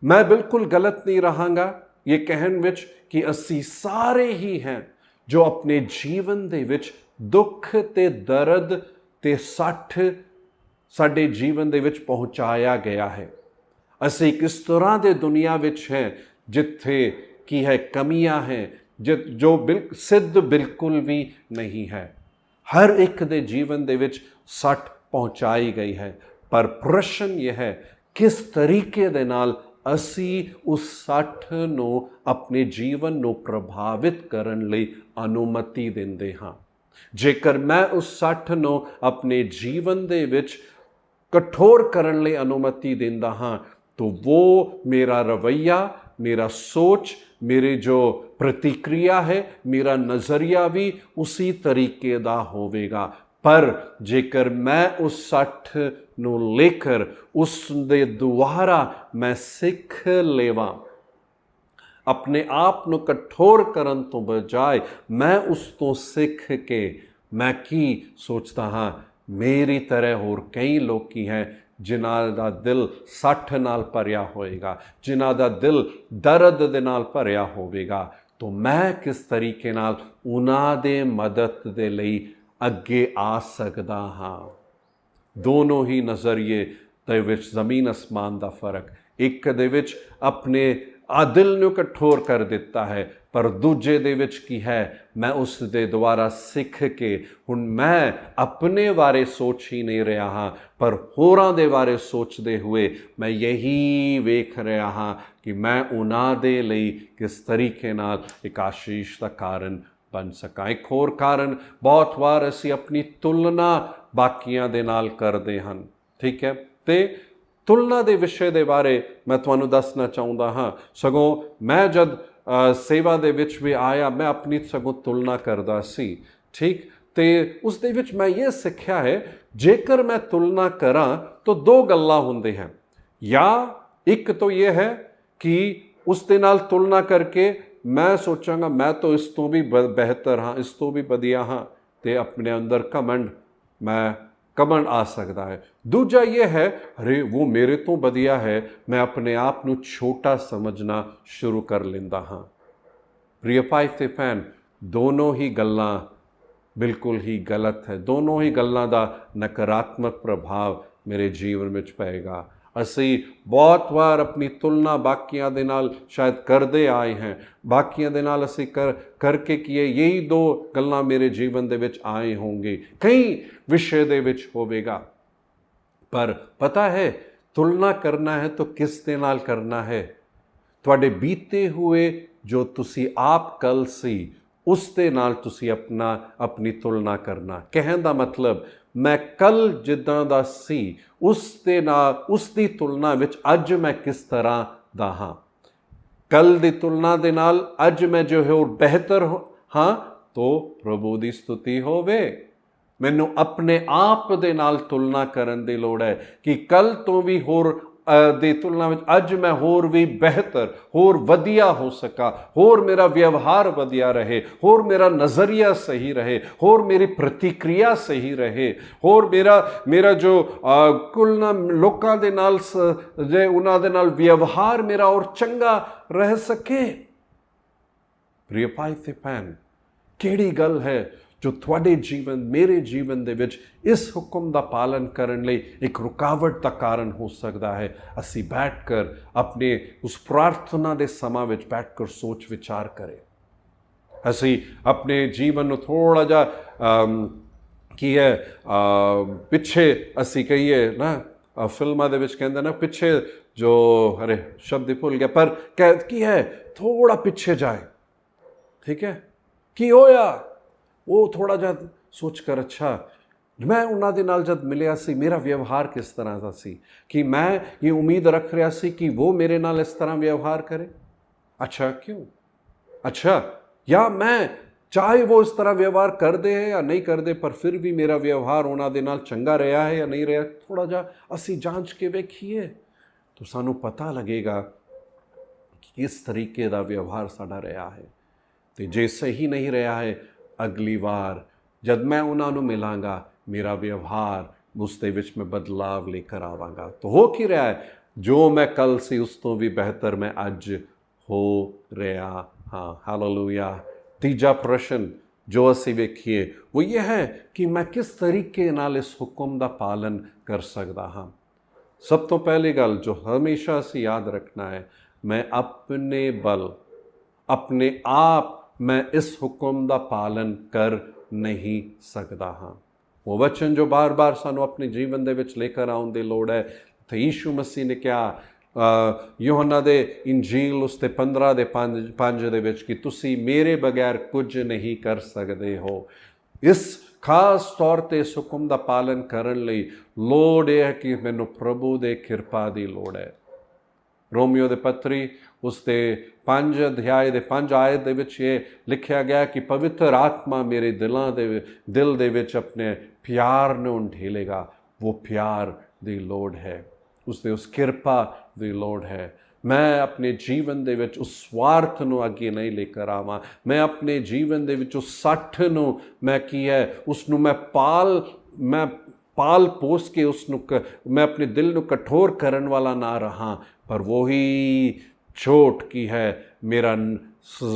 मैं बिल्कुल गलत नहीं रहांगा ये कहन विच कि असी सारे ही हैं जो अपने जीवन दे विच दुख ते दर्द ते 60 साडे जीवन दे विच पहुँचाया गया है। असी किस तरह दे दुनिया विच हैं जिथे की है कमियां हैं जो सिद्ध बिल्कुल भी नहीं है। ਹਰ ਇੱਕ ਦੇ ਜੀਵਨ ਦੇ ਵਿੱਚ ਸੱਟ ਪਹੁੰਚਾਈ ਗਈ ਹੈ, ਪਰ ਪ੍ਰਸ਼ਨ ਇਹ ਹੈ ਕਿਸ ਤਰੀਕੇ ਦੇ ਨਾਲ ਅਸੀਂ ਉਸ ਸੱਟ ਨੂੰ ਆਪਣੇ ਜੀਵਨ ਨੂੰ ਪ੍ਰਭਾਵਿਤ ਕਰਨ ਲਈ ਅਨੁਮਤੀ ਦਿੰਦੇ ਹਾਂ। ਜੇਕਰ ਮੈਂ ਉਸ ਸੱਟ ਨੂੰ ਆਪਣੇ ਜੀਵਨ ਦੇ ਵਿੱਚ ਕਠੋਰ ਕਰਨ ਲਈ ਅਨੁਮਤੀ ਦਿੰਦਾ ਹਾਂ ਤਾਂ ਉਹ ਮੇਰਾ ਰਵੱਈਆ, ਮੇਰਾ ਸੋਚ, मेरे जो प्रतिक्रिया है, मेरा नज़रिया भी उसी तरीके दा होवेगा। पर जेकर मैं उस सੱਟ ਨੂੰ लेकर उस दे ਦੁਆਰਾ मैं सिख लेवा, अपने आप ਨੂੰ कठोर ਕਰਨ ਤੋਂ ਬਜਾਏ मैं उस ਤੋਂ सिख के मैं की सोचता हाँ, मेरी तरह होर कई लोग हैं ਜਿਨ੍ਹਾਂ ਦਾ ਦਿਲ ਸੱਟ ਨਾਲ ਭਰਿਆ ਹੋਏਗਾ, ਜਿਨ੍ਹਾਂ ਦਾ ਦਿਲ ਦਰਦ ਦੇ ਨਾਲ ਭਰਿਆ ਹੋਵੇਗਾ, ਤਾਂ ਮੈਂ ਕਿਸ ਤਰੀਕੇ ਨਾਲ ਉਹਨਾਂ ਦੇ ਮਦਦ ਦੇ ਲਈ ਅੱਗੇ ਆ ਸਕਦਾ ਹਾਂ। ਦੋਨੋਂ ਹੀ ਨਜ਼ਰੀਏ ਦੇ ਵਿੱਚ ਜ਼ਮੀਨ ਅਸਮਾਨ ਦਾ ਫਰਕ। ਇੱਕ ਦੇ ਵਿੱਚ ਆਪਣੇ ਦਿਲ ਨੂੰ ਕਠੋਰ ਕਰ ਦਿੱਤਾ ਹੈ, ਪਰ ਦੂਜੇ ਦੇ ਵਿੱਚ ਕੀ ਹੈ, ਮੈਂ ਉਸ ਦੇ ਦੁਆਰਾ ਸਿੱਖ ਕੇ ਹੁਣ ਮੈਂ ਆਪਣੇ ਬਾਰੇ ਸੋਚ ਹੀ ਨਹੀਂ ਰਿਹਾ ਹਾਂ, ਪਰ ਹੋਰਾਂ ਦੇ ਬਾਰੇ ਸੋਚਦੇ ਹੋਏ ਮੈਂ ਯਹੀ ਵੇਖ ਰਿਹਾ ਹਾਂ ਕਿ ਮੈਂ ਉਹਨਾਂ ਦੇ ਲਈ ਕਿਸ ਤਰੀਕੇ ਨਾਲ ਇੱਕ ਆਸ਼ੀਸ਼ ਦਾ ਕਾਰਨ ਬਣ ਸਕਾਂ। ਇੱਕ ਹੋਰ ਕਾਰਨ, ਬਹੁਤ ਵਾਰ ਅਸੀਂ ਆਪਣੀ ਤੁਲਨਾ ਬਾਕੀਆਂ ਦੇ ਨਾਲ ਕਰਦੇ ਹਨ, ਠੀਕ ਹੈ। ਤੇ ਤੁਲਨਾ ਦੇ ਵਿਸ਼ੇ ਦੇ ਬਾਰੇ ਮੈਂ ਤੁਹਾਨੂੰ ਦੱਸਣਾ ਚਾਹੁੰਦਾ ਹਾਂ। ਸਗੋਂ ਮੈਂ ਜਦ ਸੇਵਾ ਦੇ ਵਿੱਚ ਵੀ ਆਇਆ, ਮੈਂ ਆਪਣੀ ਸਗੋਂ ਤੁਲਨਾ ਕਰਦਾ ਸੀ, ਠੀਕ। ਤੇ ਉਸ ਦੇ ਵਿੱਚ ਮੈਂ ਇਹ ਸਿੱਖਿਆ ਹੈ, ਜੇਕਰ ਮੈਂ ਤੁਲਨਾ ਕਰਾਂ ਤਾਂ ਦੋ ਗੱਲਾਂ ਹੁੰਦੇ ਹਨ। ਜਾਂ ਇੱਕ ਤਾਂ ਇਹ ਹੈ ਕਿ ਉਸ ਦੇ ਨਾਲ ਤੁਲਨਾ ਕਰਕੇ ਮੈਂ ਸੋਚਾਂਗਾ ਮੈਂ ਤਾਂ ਇਸ ਤੋਂ ਵੀ ਬਿਹਤਰ ਹਾਂ, ਇਸ ਤੋਂ ਵੀ ਵਧੀਆ ਹਾਂ, ਤੇ ਆਪਣੇ ਅੰਦਰ ਕਮੰਡ ਆ ਸਕਦਾ ਹੈ। ਦੂਜਾ ਇਹ ਹੈ, ਅਰੇ ਉਹ ਮੇਰੇ ਤੋਂ ਵਧੀਆ ਹੈ, ਮੈਂ ਆਪਣੇ ਆਪ ਨੂੰ ਛੋਟਾ ਸਮਝਣਾ ਸ਼ੁਰੂ ਕਰ ਲੈਂਦਾ ਹਾਂ। ਪ੍ਰਿਯ ਭਾਈ ਤੇ ਭੈਣ, ਦੋਨੋਂ ਹੀ ਗੱਲਾਂ ਬਿਲਕੁਲ ਹੀ ਗਲਤ ਹੈ। ਦੋਨੋਂ ਹੀ ਗੱਲਾਂ ਦਾ ਨਕਾਰਾਤਮਕ ਪ੍ਰਭਾਵ ਮੇਰੇ ਜੀਵਨ ਵਿੱਚ ਪਏਗਾ। ਅਸੀਂ ਬਹੁਤ ਵਾਰ ਆਪਣੀ ਤੁਲਨਾ ਬਾਕੀਆਂ ਦੇ ਨਾਲ ਸ਼ਾਇਦ ਕਰਦੇ ਆਏ ਹਾਂ। ਬਾਕੀਆਂ ਦੇ ਨਾਲ ਅਸੀਂ ਕਰਕੇ ਕੀਏ, ਯਹੀ ਦੋ ਗੱਲਾਂ ਮੇਰੇ ਜੀਵਨ ਦੇ ਵਿੱਚ ਆਏ ਹੋਣਗੇ, ਕਈ ਵਿਸ਼ੇ ਦੇ ਵਿੱਚ ਹੋਵੇਗਾ। ਪਰ ਪਤਾ ਹੈ, ਤੁਲਨਾ ਕਰਨਾ ਹੈ ਤਾਂ ਕਿਸ ਦੇ ਨਾਲ ਕਰਨਾ ਹੈ? ਤੁਹਾਡੇ ਬੀਤੇ ਹੋਏ ਜੋ ਤੁਸੀਂ ਆਪ ਕੱਲ ਸੀ, ਉਸ ਦੇ ਨਾਲ ਤੁਸੀਂ ਆਪਣੀ ਤੁਲਨਾ ਕਰਨਾ। ਕਹਿਣ ਦਾ ਮਤਲਬ, ਮੈਂ ਕੱਲ ਜਿੱਦਾਂ ਦਾ ਸੀ ਉਸ ਦੇ ਨਾਲ, ਉਸ ਦੀ ਤੁਲਨਾ ਵਿੱਚ ਅੱਜ ਮੈਂ ਕਿਸ ਤਰ੍ਹਾਂ ਦਾ ਹਾਂ। ਕੱਲ ਦੀ ਤੁਲਨਾ ਦੇ ਨਾਲ ਅੱਜ ਮੈਂ ਜੋ ਹੋਰ ਬਿਹਤਰ ਹਾਂ, ਤਾਂ ਪ੍ਰਭੂ ਦੀ ਸਤੁਤੀ ਹੋਵੇ। ਮੈਨੂੰ ਆਪਣੇ ਆਪ ਦੇ ਨਾਲ ਤੁਲਨਾ ਕਰਨ ਦੀ ਲੋੜ ਹੈ ਕਿ ਕੱਲ ਤੋਂ ਵੀ ਹੋਰ ਦੀ ਤੁਲਨਾ ਵਿੱਚ ਅੱਜ ਮੈਂ ਹੋਰ ਵੀ ਬਿਹਤਰ, ਹੋਰ ਵਧੀਆ ਹੋ ਸਕਾਂ, ਹੋਰ ਮੇਰਾ ਵਿਵਹਾਰ ਵਧੀਆ ਰਹੇ, ਹੋਰ ਮੇਰਾ ਨਜ਼ਰੀਆ ਸਹੀ ਰਹੇ, ਹੋਰ ਮੇਰੀ ਪ੍ਰਤੀਕਿਰਿਆ ਸਹੀ ਰਹੇ, ਹੋਰ ਮੇਰਾ ਜੋ ਕੁਲ ਲੋਕਾਂ ਦੇ ਨਾਲ ਜੇ ਉਹਨਾਂ ਦੇ ਨਾਲ ਵਿਵਹਾਰ ਮੇਰਾ ਹੋਰ ਚੰਗਾ ਰਹਿ ਸਕੇ। ਪ੍ਰਿਯ ਭਾਈ ਤੇ ਭੈਣ, ਕਿਹੜੀ ਗੱਲ ਹੈ ਜੋ ਤੁਹਾਡੇ ਜੀਵਨ, ਮੇਰੇ ਜੀਵਨ ਦੇ ਵਿੱਚ ਇਸ ਹੁਕਮ ਦਾ ਪਾਲਨ ਕਰਨ ਲਈ ਇੱਕ ਰੁਕਾਵਟ ਦਾ ਕਾਰਨ ਹੋ ਸਕਦਾ ਹੈ? ਅਸੀਂ ਬੈਠ ਕਰ ਆਪਣੇ ਉਸ ਪ੍ਰਾਰਥਨਾ ਦੇ ਸਮਾਂ ਵਿੱਚ ਬੈਠ ਕਰ ਸੋਚ ਵਿਚਾਰ ਕਰੇ। ਅਸੀਂ ਆਪਣੇ ਜੀਵਨ ਨੂੰ ਥੋੜ੍ਹਾ ਜਿਹਾ ਕੀ ਹੈ ਪਿੱਛੇ, ਅਸੀਂ ਕਹੀਏ ਨਾ, ਫਿਲਮਾਂ ਦੇ ਵਿੱਚ ਕਹਿੰਦੇ ਨਾ ਪਿੱਛੇ ਜੋ, ਅਰੇ ਸ਼ਬਦ ਹੀ ਭੁੱਲ ਗਿਆ, ਪਰ ਕੀ ਹੈ, ਥੋੜਾ ਪਿੱਛੇ ਜਾਏ, ਠੀਕ ਹੈ। ਕੀ ਹੋਇਆ? ਉਹ ਥੋੜ੍ਹਾ ਜਿਹਾ ਸੋਚ ਕਰ, ਅੱਛਾ ਮੈਂ ਉਹਨਾਂ ਦੇ ਨਾਲ ਜਦ ਮਿਲਿਆ ਸੀ, ਮੇਰਾ ਵਿਵਹਾਰ ਕਿਸ ਤਰ੍ਹਾਂ ਦਾ ਸੀ? ਕਿ ਮੈਂ ਇਹ ਉਮੀਦ ਰੱਖ ਰਿਹਾ ਸੀ ਕਿ ਉਹ ਮੇਰੇ ਨਾਲ ਇਸ ਤਰ੍ਹਾਂ ਵਿਵਹਾਰ ਕਰੇ। ਅੱਛਾ ਕਿਉਂ? ਅੱਛਾ, ਜਾਂ ਮੈਂ ਚਾਹੇ ਉਹ ਇਸ ਤਰ੍ਹਾਂ ਵਿਵਹਾਰ ਕਰਦੇ ਹੈ ਜਾਂ ਨਹੀਂ ਕਰਦੇ, ਪਰ ਫਿਰ ਵੀ ਮੇਰਾ ਵਿਵਹਾਰ ਉਹਨਾਂ ਦੇ ਨਾਲ ਚੰਗਾ ਰਿਹਾ ਹੈ ਜਾਂ ਨਹੀਂ ਰਿਹਾ। ਥੋੜ੍ਹਾ ਜਿਹਾ ਅਸੀਂ ਜਾਂਚ ਕੇ ਵੇਖੀਏ ਤਾਂ ਸਾਨੂੰ ਪਤਾ ਲੱਗੇਗਾ ਕਿ ਕਿਸ ਤਰੀਕੇ ਦਾ ਵਿਵਹਾਰ ਸਾਡਾ ਰਿਹਾ ਹੈ। ਅਤੇ ਜੇ ਸਹੀ ਨਹੀਂ ਰਿਹਾ ਹੈ, ਅਗਲੀ ਵਾਰ ਜਦ ਮੈਂ ਉਹਨਾਂ ਨੂੰ ਮਿਲਾਂਗਾ, ਮੇਰਾ ਵਿਵਹਾਰ ਉਸ ਦੇ ਵਿੱਚ ਮੈਂ ਬਦਲਾਵ ਲੈ ਕਰ ਆਵਾਂਗਾ। ਤਾਂ ਹੋ ਕੀ ਰਿਹਾ ਹੈ? ਜੋ ਮੈਂ ਕੱਲ ਸੀ ਉਸ ਤੋਂ ਵੀ ਬਿਹਤਰ ਮੈਂ ਅੱਜ ਹੋ ਰਿਹਾ ਹਾਂ। ਹਾਲੇਲੂਇਆ। ਤੀਜਾ ਪ੍ਰਸ਼ਨ ਜੋ ਅਸੀਂ ਵੇਖੀਏ ਉਹ ਇਹ ਹੈ ਕਿ ਮੈਂ ਕਿਸ ਤਰੀਕੇ ਨਾਲ ਇਸ ਹੁਕਮ ਦਾ ਪਾਲਨ ਕਰ ਸਕਦਾ ਹਾਂ। ਸਭ ਤੋਂ ਪਹਿਲੀ ਗੱਲ ਜੋ ਹਮੇਸ਼ਾ ਅਸੀਂ ਯਾਦ ਰੱਖਣਾ ਹੈ, ਮੈਂ ਆਪਣੇ ਬਲ, ਆਪਣੇ ਆਪ ਮੈਂ ਇਸ ਹੁਕਮ ਦਾ ਪਾਲਨ ਕਰ ਨਹੀਂ ਸਕਦਾ ਹਾਂ। ਉਹ ਵਚਨ ਜੋ ਬਾਰ-ਬਾਰ ਸਾਨੂੰ ਆਪਣੇ ਜੀਵਨ ਦੇ ਵਿੱਚ ਲੈ ਕੇ ਆਉਣ ਦੀ ਲੋੜ ਹੈ। ਤੇ ਯੀਸ਼ੂ ਮਸੀਹ ਨੇ ਕਿਹਾ ਯੋਹੰਨਾ ਦੇ ਇੰਜੀਲ ਉਸ 15 ਦੇ 5 ਦੇ ਵਿੱਚ ਕਿ ਤੁਸੀਂ ਮੇਰੇ ਬਗੈਰ ਕੁਝ ਨਹੀਂ ਕਰ ਸਕਦੇ ਹੋ। ਇਸ ਖਾਸ ਤੌਰ 'ਤੇ ਇਸ ਹੁਕਮ ਦਾ ਪਾਲਨ ਕਰਨ ਲਈ ਲੋੜ ਇਹ ਹੈ ਕਿ ਮੈਨੂੰ ਪ੍ਰਭੂ ਦੇ ਕਿਰਪਾ ਦੀ ਲੋੜ ਹੈ। ਰੋਮੀਓ ਦੇ ਪੱਤਰੀ ਉਸ ਦੇ 5 ਅਧਿਆਏ ਦੇ 5 ਆਇਤ ਦੇ ਵਿੱਚ ਇਹ ਲਿਖਿਆ ਗਿਆ ਕਿ ਪਵਿੱਤਰ ਆਤਮਾ ਮੇਰੇ ਦਿਲ ਦੇ ਵਿੱਚ ਆਪਣੇ ਪਿਆਰ ਨੂੰ ਢੇਲੇਗਾ। ਉਹ ਪਿਆਰ ਦੀ ਲੋੜ ਹੈ, ਉਸਦੇ ਉਸ ਕਿਰਪਾ ਦੀ ਲੋੜ ਹੈ। ਮੈਂ ਆਪਣੇ ਜੀਵਨ ਦੇ ਵਿੱਚ ਉਸ ਸਵਾਰਥ ਨੂੰ ਅੱਗੇ ਨਹੀਂ ਲੈ ਕੇ ਆਵਾਂ। ਮੈਂ ਆਪਣੇ ਜੀਵਨ ਦੇ ਵਿੱਚ ਉਸ ਸੱਠ ਨੂੰ ਮੈਂ ਕੀ ਹੈ ਉਸ ਨੂੰ ਮੈਂ ਪਾਲ ਪੋਸ ਕੇ ਉਸ ਨੂੰ ਮੈਂ ਆਪਣੇ ਦਿਲ ਨੂੰ ਕਠੋਰ ਕਰਨ ਵਾਲਾ ਨਾ ਰਹਾਂ, ਪਰ ਵਹੀ ਚੋਟ ਕੀ ਹੈ ਮੇਰਾ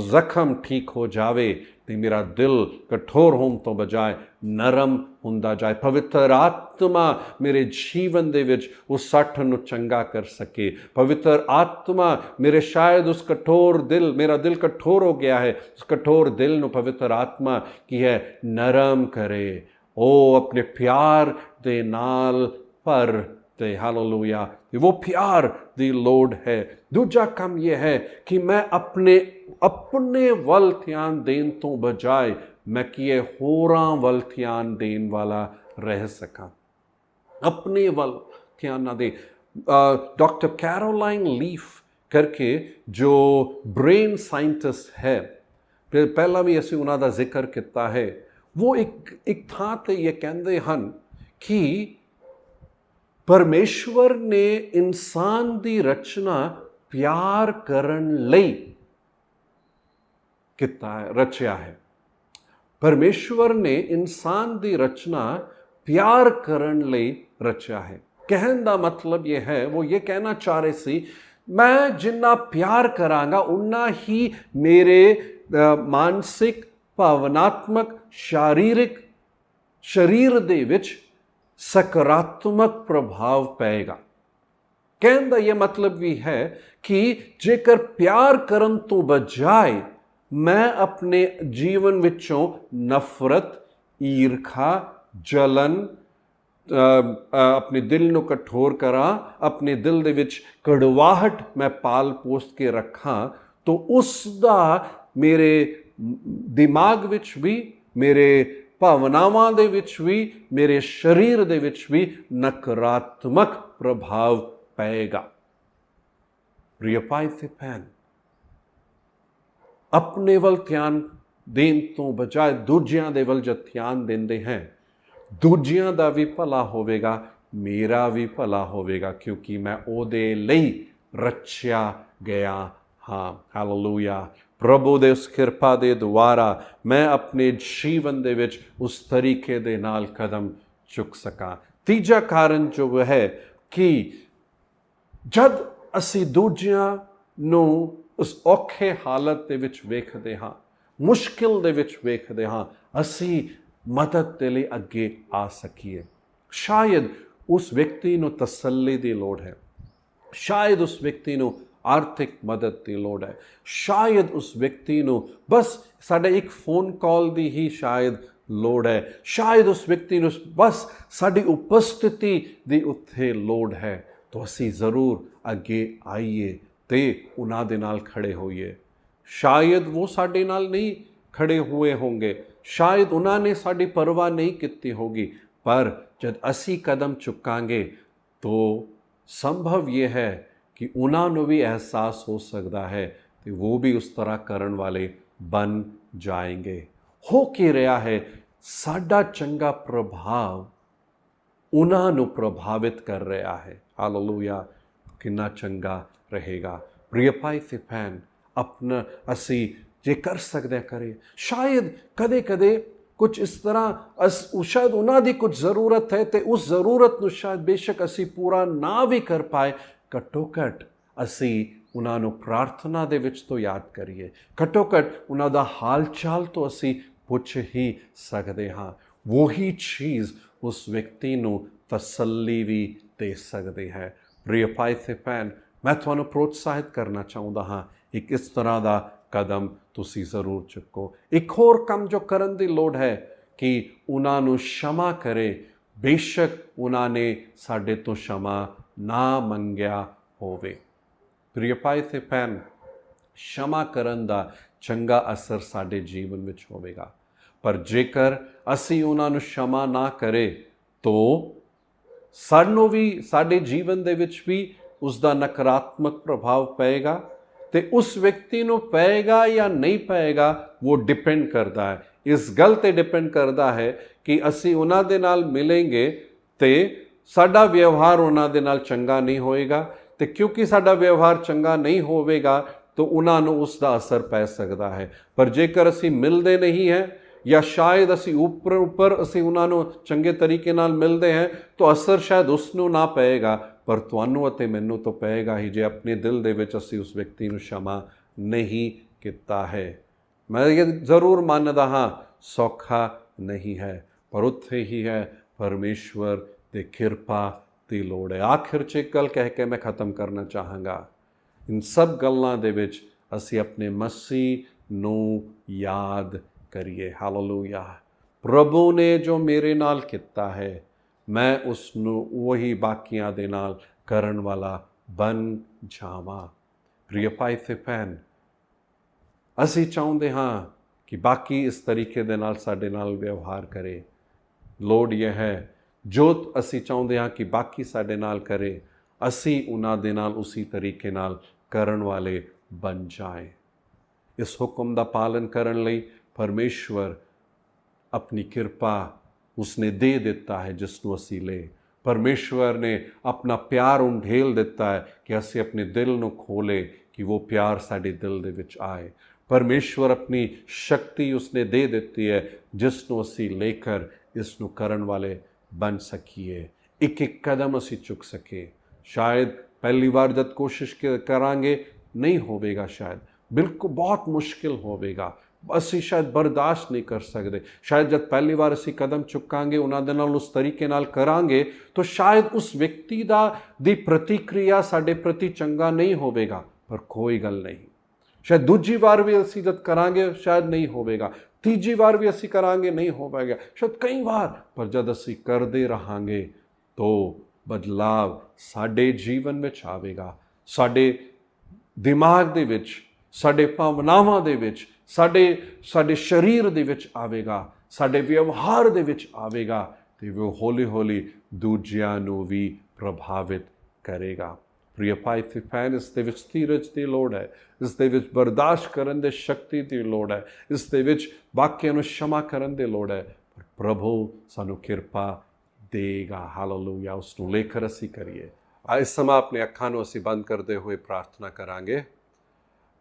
ਜ਼ਖਮ ਠੀਕ ਹੋ ਜਾਵੇ ਤੇ ਮੇਰਾ ਦਿਲ ਕਠੋਰ ਹੋਣ ਤੋਂ ਬਜਾਏ ਨਰਮ ਹੁੰਦਾ ਜਾਏ। ਪਵਿੱਤਰ ਆਤਮਾ ਮੇਰੇ ਜੀਵਨ ਦੇ ਵਿੱਚ ਉਸ ਸੱਠ ਨੂੰ ਚੰਗਾ ਕਰ ਸਕੇ। ਪਵਿੱਤਰ ਆਤਮਾ ਮੇਰੇ ਸ਼ਾਇਦ ਉਸ ਕਠੋਰ ਦਿਲ, ਮੇਰਾ ਦਿਲ ਕਠੋਰ ਹੋ ਗਿਆ ਹੈ, ਉਸ ਕਠੋਰ ਦਿਲ ਨੂੰ ਪਵਿੱਤਰ ਆਤਮਾ ਕੀ ਹੈ ਨਰਮ ਕਰੇ। ਉਹ ਆਪਣੇ ਪਿਆਰ ਦੇ ਨਾਲ ਭਰ ਤੇ ਹਾਲੇਲੂਇਆ। वो प्यार ਦੀ ਲੋੜ ਹੈ। ਦੂਜਾ ਕੰਮ ਇਹ ਹੈ ਕਿ ਮੈਂ ਆਪਣੇ ਵੱਲ ਧਿਆਨ ਦੇਣ ਤੋਂ ਬਜਾਏ ਮੈਂ ਕੀ ਹੈ ਹੋਰਾਂ ਵੱਲ ਧਿਆਨ ਦੇਣ ਵਾਲਾ ਰਹਿ ਸਕਾਂ। ਆਪਣੇ ਵੱਲ ਧਿਆਨ ਨਾ ਦੇ। ਡਾਕਟਰ ਕੈਰੋਲਾਈਨ ਲੀਫ ਕਰਕੇ ਜੋ ਬ੍ਰੇਨ ਸਾਇੰਟਿਸਟ ਹੈ, ਪਹਿਲਾਂ ਵੀ ਅਸੀਂ ਉਹਨਾਂ ਦਾ ਜ਼ਿਕਰ ਕੀਤਾ ਹੈ, ਉਹ ਇੱਕ ਥਾਂ 'ਤੇ ਇਹ ਕਹਿੰਦੇ ਹਨ ਕਿ ਪਰਮੇਸ਼ਵਰ ਨੇ ਇਨਸਾਨ ਦੀ ਰਚਨਾ ਪਿਆਰ ਕਰਨ ਲਈ ਰਚਿਆ ਹੈ। ਪਰਮੇਸ਼ਵਰ ਨੇ ਇਨਸਾਨ ਦੀ ਰਚਨਾ ਪਿਆਰ ਕਰਨ ਲਈ ਰਚਿਆ ਹੈ। ਕਹਿਣ ਦਾ ਮਤਲਬ ਇਹ ਹੈ, ਉਹ ਇਹ ਕਹਿਣਾ ਚਾਹ ਰਹੇ ਸੀ ਮੈਂ ਜਿੰਨਾ ਪਿਆਰ ਕਰਾਂਗਾ ਉਨਾ ਹੀ ਮੇਰੇ ਮਾਨਸਿਕ, ਭਾਵਨਾਤਮਕ, ਸਰੀਰ ਦੇ ਵਿੱਚ ਸਕਾਰਾਤਮਕ ਪ੍ਰਭਾਵ ਪਏਗਾ। ਕਹਿਣ ਦਾ ਇਹ ਮਤਲਬ ਵੀ ਹੈ ਕਿ ਜੇਕਰ ਪਿਆਰ ਕਰਨ ਤੋਂ ਬਜਾਏ ਮੈਂ ਆਪਣੇ ਜੀਵਨ ਵਿੱਚੋਂ ਨਫ਼ਰਤ, ਈਰਖਾ, ਜਲਨ, ਆਪਣੇ ਦਿਲ ਨੂੰ ਕਠੋਰ ਕਰਾਂ, ਆਪਣੇ ਦਿਲ ਦੇ ਵਿੱਚ ਕੜਵਾਹਟ ਮੈਂ ਪਾਲ ਪੋਸ ਕੇ ਰੱਖਾਂ, ਤਾਂ ਉਸ ਦਾ ਮੇਰੇ ਦਿਮਾਗ ਵਿੱਚ ਵੀ, ਮੇਰੇ ਭਾਵਨਾਵਾਂ ਦੇ ਵਿੱਚ ਵੀ, ਮੇਰੇ ਸਰੀਰ ਦੇ ਵਿੱਚ ਵੀ ਨਕਾਰਾਤਮਕ ਪ੍ਰਭਾਵ ਪਏਗਾ। ਪ੍ਰਿਯ ਭਾਈ ਤੇ ਭੈਣ, ਆਪਣੇ ਵੱਲ ਧਿਆਨ ਦੇਣ ਤੋਂ ਬਜਾਏ ਦੂਜਿਆਂ ਦੇ ਵੱਲ ਜਦ ਧਿਆਨ ਦਿੰਦੇ ਹਾਂ, ਦੂਜਿਆਂ ਦਾ ਵੀ ਭਲਾ ਹੋਵੇਗਾ, ਮੇਰਾ ਵੀ ਭਲਾ ਹੋਵੇਗਾ, ਕਿਉਂਕਿ ਮੈਂ ਉਹਦੇ ਲਈ ਰਚਿਆ ਗਿਆ ਹਾਂ। ਹਾਲੇਲੂਇਆ। ਪ੍ਰਭੂ ਦੇ ਉਸ ਕਿਰਪਾ ਦੇ ਦੁਆਰਾ ਮੈਂ ਆਪਣੇ ਜੀਵਨ ਦੇ ਵਿੱਚ ਉਸ ਤਰੀਕੇ ਦੇ ਨਾਲ ਕਦਮ ਚੁੱਕ ਸਕਾਂ। ਤੀਜਾ ਕਾਰਨ ਜੋ ਹੈ ਕਿ ਜਦ ਅਸੀਂ ਦੂਜਿਆਂ ਨੂੰ ਉਸ ਔਖੇ ਹਾਲਤ ਦੇ ਵਿੱਚ ਵੇਖਦੇ ਹਾਂ, ਮੁਸ਼ਕਿਲ ਦੇ ਵਿੱਚ ਵੇਖਦੇ ਹਾਂ, ਅਸੀਂ ਮਦਦ ਦੇ ਲਈ ਅੱਗੇ ਆ ਸਕੀਏ। ਸ਼ਾਇਦ ਉਸ ਵਿਅਕਤੀ ਨੂੰ ਤਸੱਲੀ ਦੀ ਲੋੜ ਹੈ, ਸ਼ਾਇਦ ਉਸ ਵਿਅਕਤੀ ਨੂੰ ਆਰਥਿਕ ਮਦਦ ਦੀ ਲੋੜ ਹੈ, ਸ਼ਾਇਦ ਉਸ ਵਿਅਕਤੀ ਨੂੰ ਬਸ ਸਾਡੇ ਇੱਕ ਫੋਨ ਕਾਲ ਦੀ ਹੀ ਸ਼ਾਇਦ ਲੋੜ ਹੈ, ਸ਼ਾਇਦ ਉਸ ਵਿਅਕਤੀ ਨੂੰ ਬਸ ਸਾਡੀ ਉਪਸਥਿਤੀ ਦੀ ਉੱਥੇ ਲੋੜ ਹੈ। ਤਾਂ ਅਸੀਂ ਜ਼ਰੂਰ ਅੱਗੇ ਆਈਏ ਤੇ ਉਹਨਾਂ ਦੇ ਨਾਲ ਖੜੇ ਹੋਈਏ। ਸ਼ਾਇਦ ਉਹ ਸਾਡੇ ਨਾਲ ਨਹੀਂ ਖੜੇ ਹੋਏ ਹੋਣਗੇ, ਸ਼ਾਇਦ ਉਹਨਾਂ ਨੇ ਸਾਡੀ ਪਰਵਾਹ ਨਹੀਂ ਕੀਤੀ ਹੋਗੀ, ਪਰ ਜਦ ਅਸੀਂ ਕਦਮ ਚੁੱਕਾਂਗੇ ਤਾਂ ਸੰਭਵ ਇਹ ਹੈ ਕਿ ਉਹਨਾਂ ਨੂੰ ਵੀ ਅਹਿਸਾਸ ਹੋ ਸਕਦਾ ਹੈ ਤੇ ਉਹ ਵੀ ਉਸ ਤਰ੍ਹਾਂ ਕਰਨ ਵਾਲੇ ਬਣ ਜਾਏंगे। ਹੋ ਕੀ ਰਿਹਾ ਹੈ, ਸਾਡਾ ਚੰਗਾ ਪ੍ਰਭਾਵ ਉਹਨਾਂ ਨੂੰ ਪ੍ਰਭਾਵਿਤ ਕਰ ਰਿਹਾ ਹੈ। ਹਾਲੇਲੂਇਆ। ਕਿੰਨਾ ਚੰਗਾ ਰਹੇਗਾ। ਪ੍ਰਿਯ ਭਾਈ ਤੇ ਭੈਣ, ਆਪਣਾ ਅਸੀਂ ਜੇ ਕਰ ਸਕਦੇ ਕਰੇ। ਸ਼ਾਇਦ ਕਦੇ ਕੁਝ ਇਸ ਤਰ੍ਹਾਂ ਸ਼ਾਇਦ ਉਹਨਾਂ ਦੀ ਕੁਝ ਜ਼ਰੂਰਤ ਹੈ ਤੇ ਉਸ ਜ਼ਰੂਰਤ ਨੂੰ ਸ਼ਾਇਦ ਬੇਸ਼ੱਕ ਅਸੀਂ ਪੂਰਾ ਨਾ ਵੀ ਕਰ ਪਾਏ, ਘੱਟੋ ਘੱਟ ਅਸੀਂ ਉਹਨਾਂ ਨੂੰ ਪ੍ਰਾਰਥਨਾ ਦੇ ਵਿੱਚ ਤੋਂ ਯਾਦ ਕਰੀਏ, ਘੱਟੋ ਘੱਟ ਉਹਨਾਂ ਦਾ ਹਾਲ ਚਾਲ ਤੋਂ ਅਸੀਂ ਪੁੱਛ ਹੀ ਸਕਦੇ ਹਾਂ। ਉਹੀ ਚੀਜ਼ ਉਸ ਵਿਅਕਤੀ ਨੂੰ ਤਸੱਲੀ ਵੀ ਦੇ ਸਕਦੇ ਹੈ। ਪ੍ਰਿਯ ਭਾਈ ਤੇ ਭੈਣ, ਮੈਂ ਤੁਹਾਨੂੰ ਪ੍ਰੋਤਸਾਹਿਤ ਕਰਨਾ ਚਾਹੁੰਦਾ ਹਾਂ, ਇੱਕ ਇਸ ਤਰ੍ਹਾਂ ਦਾ ਕਦਮ ਤੁਸੀਂ ਜ਼ਰੂਰ ਚੁੱਕੋ। ਇੱਕ ਹੋਰ ਕੰਮ ਜੋ ਕਰਨ ਦੀ ਲੋੜ ਹੈ कि ਉਹਨਾਂ ਨੂੰ क्षमा करे, बेशक ਉਹਨਾਂ ਨੇ ਸਾਡੇ ਤੋਂ क्षमा ना ਮੰਗਿਆ ਹੋਵੇ। प्रिय भाई ते भैन, क्षमा ਕਰਨ ਦਾ ਚੰਗਾ ਅਸਰ ਸਾਡੇ ਜੀਵਨ ਵਿੱਚ ਹੋਵੇਗਾ, ਪਰ ਜੇਕਰ ਅਸੀਂ ਉਹਨਾਂ ਨੂੰ क्षमा ਨਾ ਕਰੇ तो ਸਾਨੂੰ ਵੀ ਸਾਡੇ ਜੀਵਨ ਦੇ ਵਿੱਚ ਵੀ ਉਸ ਦਾ ਨਕਾਰਾਤਮਕ ਪ੍ਰਭਾਵ ਪਏਗਾ, ਤੇ ਉਸ ਵਿਅਕਤੀ ਨੂੰ ਪਏਗਾ ਜਾਂ ਨਹੀਂ ਪਏਗਾ ਉਹ ਡਿਪੈਂਡ ਕਰਦਾ ਹੈ, ਇਸ ਗੱਲ ਤੇ ਡਿਪੈਂਡ ਕਰਦਾ ਹੈ ਕਿ ਅਸੀਂ ਉਹਨਾਂ ਦੇ ਨਾਲ ਮਿਲਾਂਗੇ ਤੇ ਸਾਡਾ ਵਿਵਹਾਰ ਉਹਨਾਂ ਦੇ ਨਾਲ ਚੰਗਾ ਨਹੀਂ ਹੋਏਗਾ, ਤੇ ਕਿਉਂਕਿ ਸਾਡਾ ਵਿਵਹਾਰ ਚੰਗਾ ਨਹੀਂ ਹੋਵੇਗਾ ਤਾਂ ਉਹਨਾਂ ਨੂੰ ਉਸ ਦਾ ਅਸਰ ਪੈ ਸਕਦਾ ਹੈ। ਪਰ ਜੇਕਰ ਅਸੀਂ ਮਿਲਦੇ ਨਹੀਂ ਹੈ ਜਾਂ ਸ਼ਾਇਦ ਅਸੀਂ ਉੱਪਰ ਅਸੀਂ ਉਹਨਾਂ ਨੂੰ ਚੰਗੇ ਤਰੀਕੇ ਨਾਲ ਮਿਲਦੇ ਹਾਂ ਤਾਂ ਅਸਰ ਸ਼ਾਇਦ ਉਸ ਨੂੰ ਨਾ ਪਏਗਾ, ਪਰ ਤੁਹਾਨੂੰ ਅਤੇ ਮੈਨੂੰ ਤਾਂ ਪਏਗਾ ਹੀ ਜੇ ਆਪਣੇ ਦਿਲ ਦੇ ਵਿੱਚ ਅਸੀਂ ਉਸ ਵਿਅਕਤੀ ਨੂੰ क्षमा ਨਹੀਂ ਕੀਤਾ ਹੈ। ਮੈਂ ਇਹ ਜ਼ਰੂਰ ਮੰਨਦਾ ਹਾਂ ਸੌਖਾ ਨਹੀਂ ਹੈ, ਪਰ ਉੱਥੇ ਹੀ ਹੈ ਪਰਮੇਸ਼ਵਰ ਦੀ ਕਿਰਪਾ ਦੀ ਲੋੜ ਹੈ। ਆਖਿਰ 'ਚ ਇੱਕ ਗੱਲ ਕਹਿ ਕੇ ਮੈਂ ਖਤਮ ਕਰਨਾ ਚਾਹਾਂਗਾ, ਇਨ ਸਭ ਗੱਲਾਂ ਦੇ ਵਿੱਚ ਅਸੀਂ ਆਪਣੇ ਮਸੀਹ ਨੂੰ ਯਾਦ ਕਰੀਏ। ਹਾਲੇਲੂਇਆ। ਪ੍ਰਭੂ ਨੇ ਜੋ ਮੇਰੇ ਨਾਲ ਕੀਤਾ ਹੈ ਮੈਂ ਉਸ ਨੂੰ ਉਹੀ ਬਾਕੀਆਂ ਦੇ ਨਾਲ ਕਰਨ ਵਾਲਾ ਬਣ ਜਾਵਾਂ। ਪ੍ਰਿਯ ਭਾਈ ਤੇ ਭੈਣ, ਅਸੀਂ ਚਾਹੁੰਦੇ ਹਾਂ ਕਿ ਬਾਕੀ ਇਸ ਤਰੀਕੇ ਦੇ ਨਾਲ ਸਾਡੇ ਨਾਲ ਵਿਵਹਾਰ ਕਰੇ। ਲੋੜ ਇਹ ਹੈ ਜੋ ਅਸੀਂ ਚਾਹੁੰਦੇ ਹਾਂ ਕਿ ਬਾਕੀ ਸਾਡੇ ਨਾਲ ਕਰੇ, ਅਸੀਂ ਉਹਨਾਂ ਦੇ ਨਾਲ ਉਸੇ ਤਰੀਕੇ ਨਾਲ ਕਰਨ ਵਾਲੇ ਬਣ ਜਾਏ। ਇਸ ਹੁਕਮ ਦਾ ਪਾਲਨ ਕਰਨ ਲਈ ਪਰਮੇਸ਼ਵਰ ਆਪਣੀ ਕਿਰਪਾ ਉਸਨੇ ਦੇ ਦਿੱਤਾ ਹੈ ਜਿਸ ਨੂੰ ਅਸੀਂ ਲੈ। ਪਰਮੇਸ਼ਵਰ ਨੇ ਆਪਣਾ ਪਿਆਰ ਉਂਢੇਲ ਦਿੱਤਾ ਹੈ ਕਿ ਅਸੀਂ ਆਪਣੇ ਦਿਲ ਨੂੰ ਖੋਲੇ ਕਿ ਉਹ ਪਿਆਰ ਸਾਡੇ ਦਿਲ ਦੇ ਵਿੱਚ ਆਏ। ਪਰਮੇਸ਼ਵਰ ਆਪਣੀ ਸ਼ਕਤੀ ਉਸਨੇ ਦੇ ਦਿੱਤੀ ਹੈ ਜਿਸ ਨੂੰ ਅਸੀਂ ਲੈ ਕਰ ਇਸ ਨੂੰ ਕਰਨ ਵਾਲੇ ਬਣ ਸਕੀਏ, ਇੱਕ ਇੱਕ ਕਦਮ ਅਸੀਂ ਚੁੱਕ ਸਕੇ। ਸ਼ਾਇਦ ਪਹਿਲੀ ਵਾਰ ਜਦ ਕੋਸ਼ਿਸ਼ ਕਰਾਂਗੇ ਨਹੀਂ ਹੋਵੇਗਾ, ਸ਼ਾਇਦ ਬਿਲਕੁਲ ਬਹੁਤ ਮੁਸ਼ਕਿਲ ਹੋਵੇਗਾ, ਅਸੀਂ ਸ਼ਾਇਦ ਬਰਦਾਸ਼ਤ ਨਹੀਂ ਕਰ ਸਕਦੇ। ਸ਼ਾਇਦ ਜਦ ਪਹਿਲੀ ਵਾਰ ਅਸੀਂ ਕਦਮ ਚੁੱਕਾਂਗੇ ਉਹਨਾਂ ਦੇ ਨਾਲ ਉਸ ਤਰੀਕੇ ਨਾਲ ਕਰਾਂਗੇ ਤਾਂ ਸ਼ਾਇਦ ਉਸ ਵਿਅਕਤੀ ਦੀ ਪ੍ਰਤੀਕਿਰਿਆ ਸਾਡੇ ਪ੍ਰਤੀ ਚੰਗਾ ਨਹੀਂ ਹੋਵੇਗਾ, ਪਰ ਕੋਈ ਗੱਲ ਨਹੀਂ। ਸ਼ਾਇਦ ਦੂਜੀ ਵਾਰ ਵੀ ਅਸੀਂ ਜਦ ਕਰਾਂਗੇ ਸ਼ਾਇਦ ਨਹੀਂ ਹੋਵੇਗਾ, ਤੀਜੀ ਵਾਰ ਵੀ ਅਸੀਂ ਕਰਾਂਗੇ ਨਹੀਂ ਹੋਵੇਗਾ, ਸ਼ਾਇਦ ਕਈ ਵਾਰ, ਪਰ ਜਦ ਅਸੀਂ ਕਰਦੇ ਰਹਾਂਗੇ ਤਾਂ ਬਦਲਾਵ ਸਾਡੇ ਜੀਵਨ ਵਿੱਚ ਆਵੇਗਾ, ਸਾਡੇ ਦਿਮਾਗ ਦੇ ਵਿੱਚ, ਸਾਡੇ ਭਾਵਨਾਵਾਂ ਦੇ ਵਿੱਚ, ਸਾਡੇ ਸਰੀਰ ਦੇ ਵਿੱਚ ਆਵੇਗਾ, ਸਾਡੇ ਵਿਵਹਾਰ ਦੇ ਵਿੱਚ ਆਵੇਗਾ, ਤੇ ਉਹ ਹੌਲੀ ਹੌਲੀ ਦੂਜਿਆਂ ਨੂੰ ਵੀ ਪ੍ਰਭਾਵਿਤ ਕਰੇਗਾ। ਪ੍ਰਿਯ ਭਾਈ ਤੇ ਭੈਣ, ਇਸ ਦੇ ਵਿੱਚ ਧੀਰਜ ਦੀ ਲੋੜ ਹੈ, ਇਸ ਦੇ ਵਿੱਚ ਬਰਦਾਸ਼ਤ ਕਰਨ ਦੀ ਸ਼ਕਤੀ ਦੀ ਲੋੜ ਹੈ, ਇਸ ਦੇ ਵਿੱਚ ਬਾਕੀਆਂ ਨੂੰ क्षमा ਕਰਨ ਦੀ ਲੋੜ ਹੈ, ਪਰ ਪ੍ਰਭੂ ਸਾਨੂੰ ਕਿਰਪਾ ਦੇਗਾ। ਹਾਲੇਲੂਇਆ। ਉਸ ਨੂੰ ਲੈ ਕਰ ਅਸੀਂ ਕਰੀਏ। ਇਸ ਸਮਾਂ ਆਪਣੇ ਅੱਖਾਂ ਨੂੰ ਅਸੀਂ ਬੰਦ ਕਰਦੇ ਹੋਏ ਪ੍ਰਾਰਥਨਾ ਕਰਾਂਗੇ।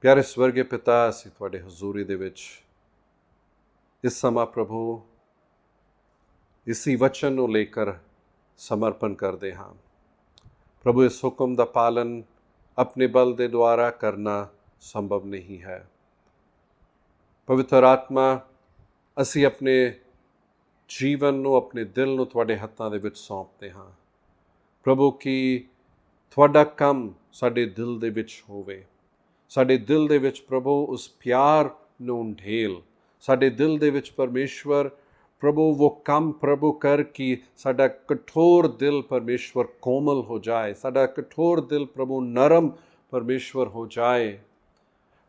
ਪਿਆਰੇ ਸਵਰਗੀ ਪਿਤਾ, ਅਸੀਂ ਤੁਹਾਡੇ ਹਜ਼ੂਰੀ ਦੇ ਵਿੱਚ ਇਸ ਸਮਾਂ ਪ੍ਰਭੂ ਇਸੀ ਵਚਨ ਨੂੰ ਲੈ ਕਰ ਸਮਰਪਣ ਕਰਦੇ ਹਾਂ। ਪ੍ਰਭੂ, ਇਸ ਹੁਕਮ ਦਾ ਪਾਲਨ ਆਪਣੇ ਬਲ ਦੇ ਦੁਆਰਾ ਕਰਨਾ ਸੰਭਵ ਨਹੀਂ ਹੈ। ਪਵਿੱਤਰ ਆਤਮਾ, ਅਸੀਂ ਆਪਣੇ ਜੀਵਨ ਨੂੰ, ਆਪਣੇ ਦਿਲ ਨੂੰ ਤੁਹਾਡੇ ਹੱਥਾਂ ਦੇ ਵਿੱਚ ਸੌਂਪਦੇ ਹਾਂ। ਪ੍ਰਭੂ, ਕਿ ਤੁਹਾਡਾ ਕੰਮ ਸਾਡੇ ਦਿਲ ਦੇ ਵਿੱਚ ਹੋਵੇ, ਸਾਡੇ ਦਿਲ ਦੇ ਵਿੱਚ ਪ੍ਰਭੂ ਉਸ ਪਿਆਰ ਨੂੰ ਢੇਲ, ਸਾਡੇ ਦਿਲ ਦੇ ਵਿੱਚ ਪਰਮੇਸ਼ਵਰ ਪ੍ਰਭੂ ਉਹ ਕੰਮ ਪ੍ਰਭੂ ਕਰ ਕਿ ਸਾਡਾ ਕਠੋਰ ਦਿਲ ਪਰਮੇਸ਼ਵਰ ਕੋਮਲ ਹੋ ਜਾਏ, ਸਾਡਾ ਕਠੋਰ ਦਿਲ ਪ੍ਰਭੂ ਨਰਮ ਪਰਮੇਸ਼ਵਰ ਹੋ ਜਾਏ।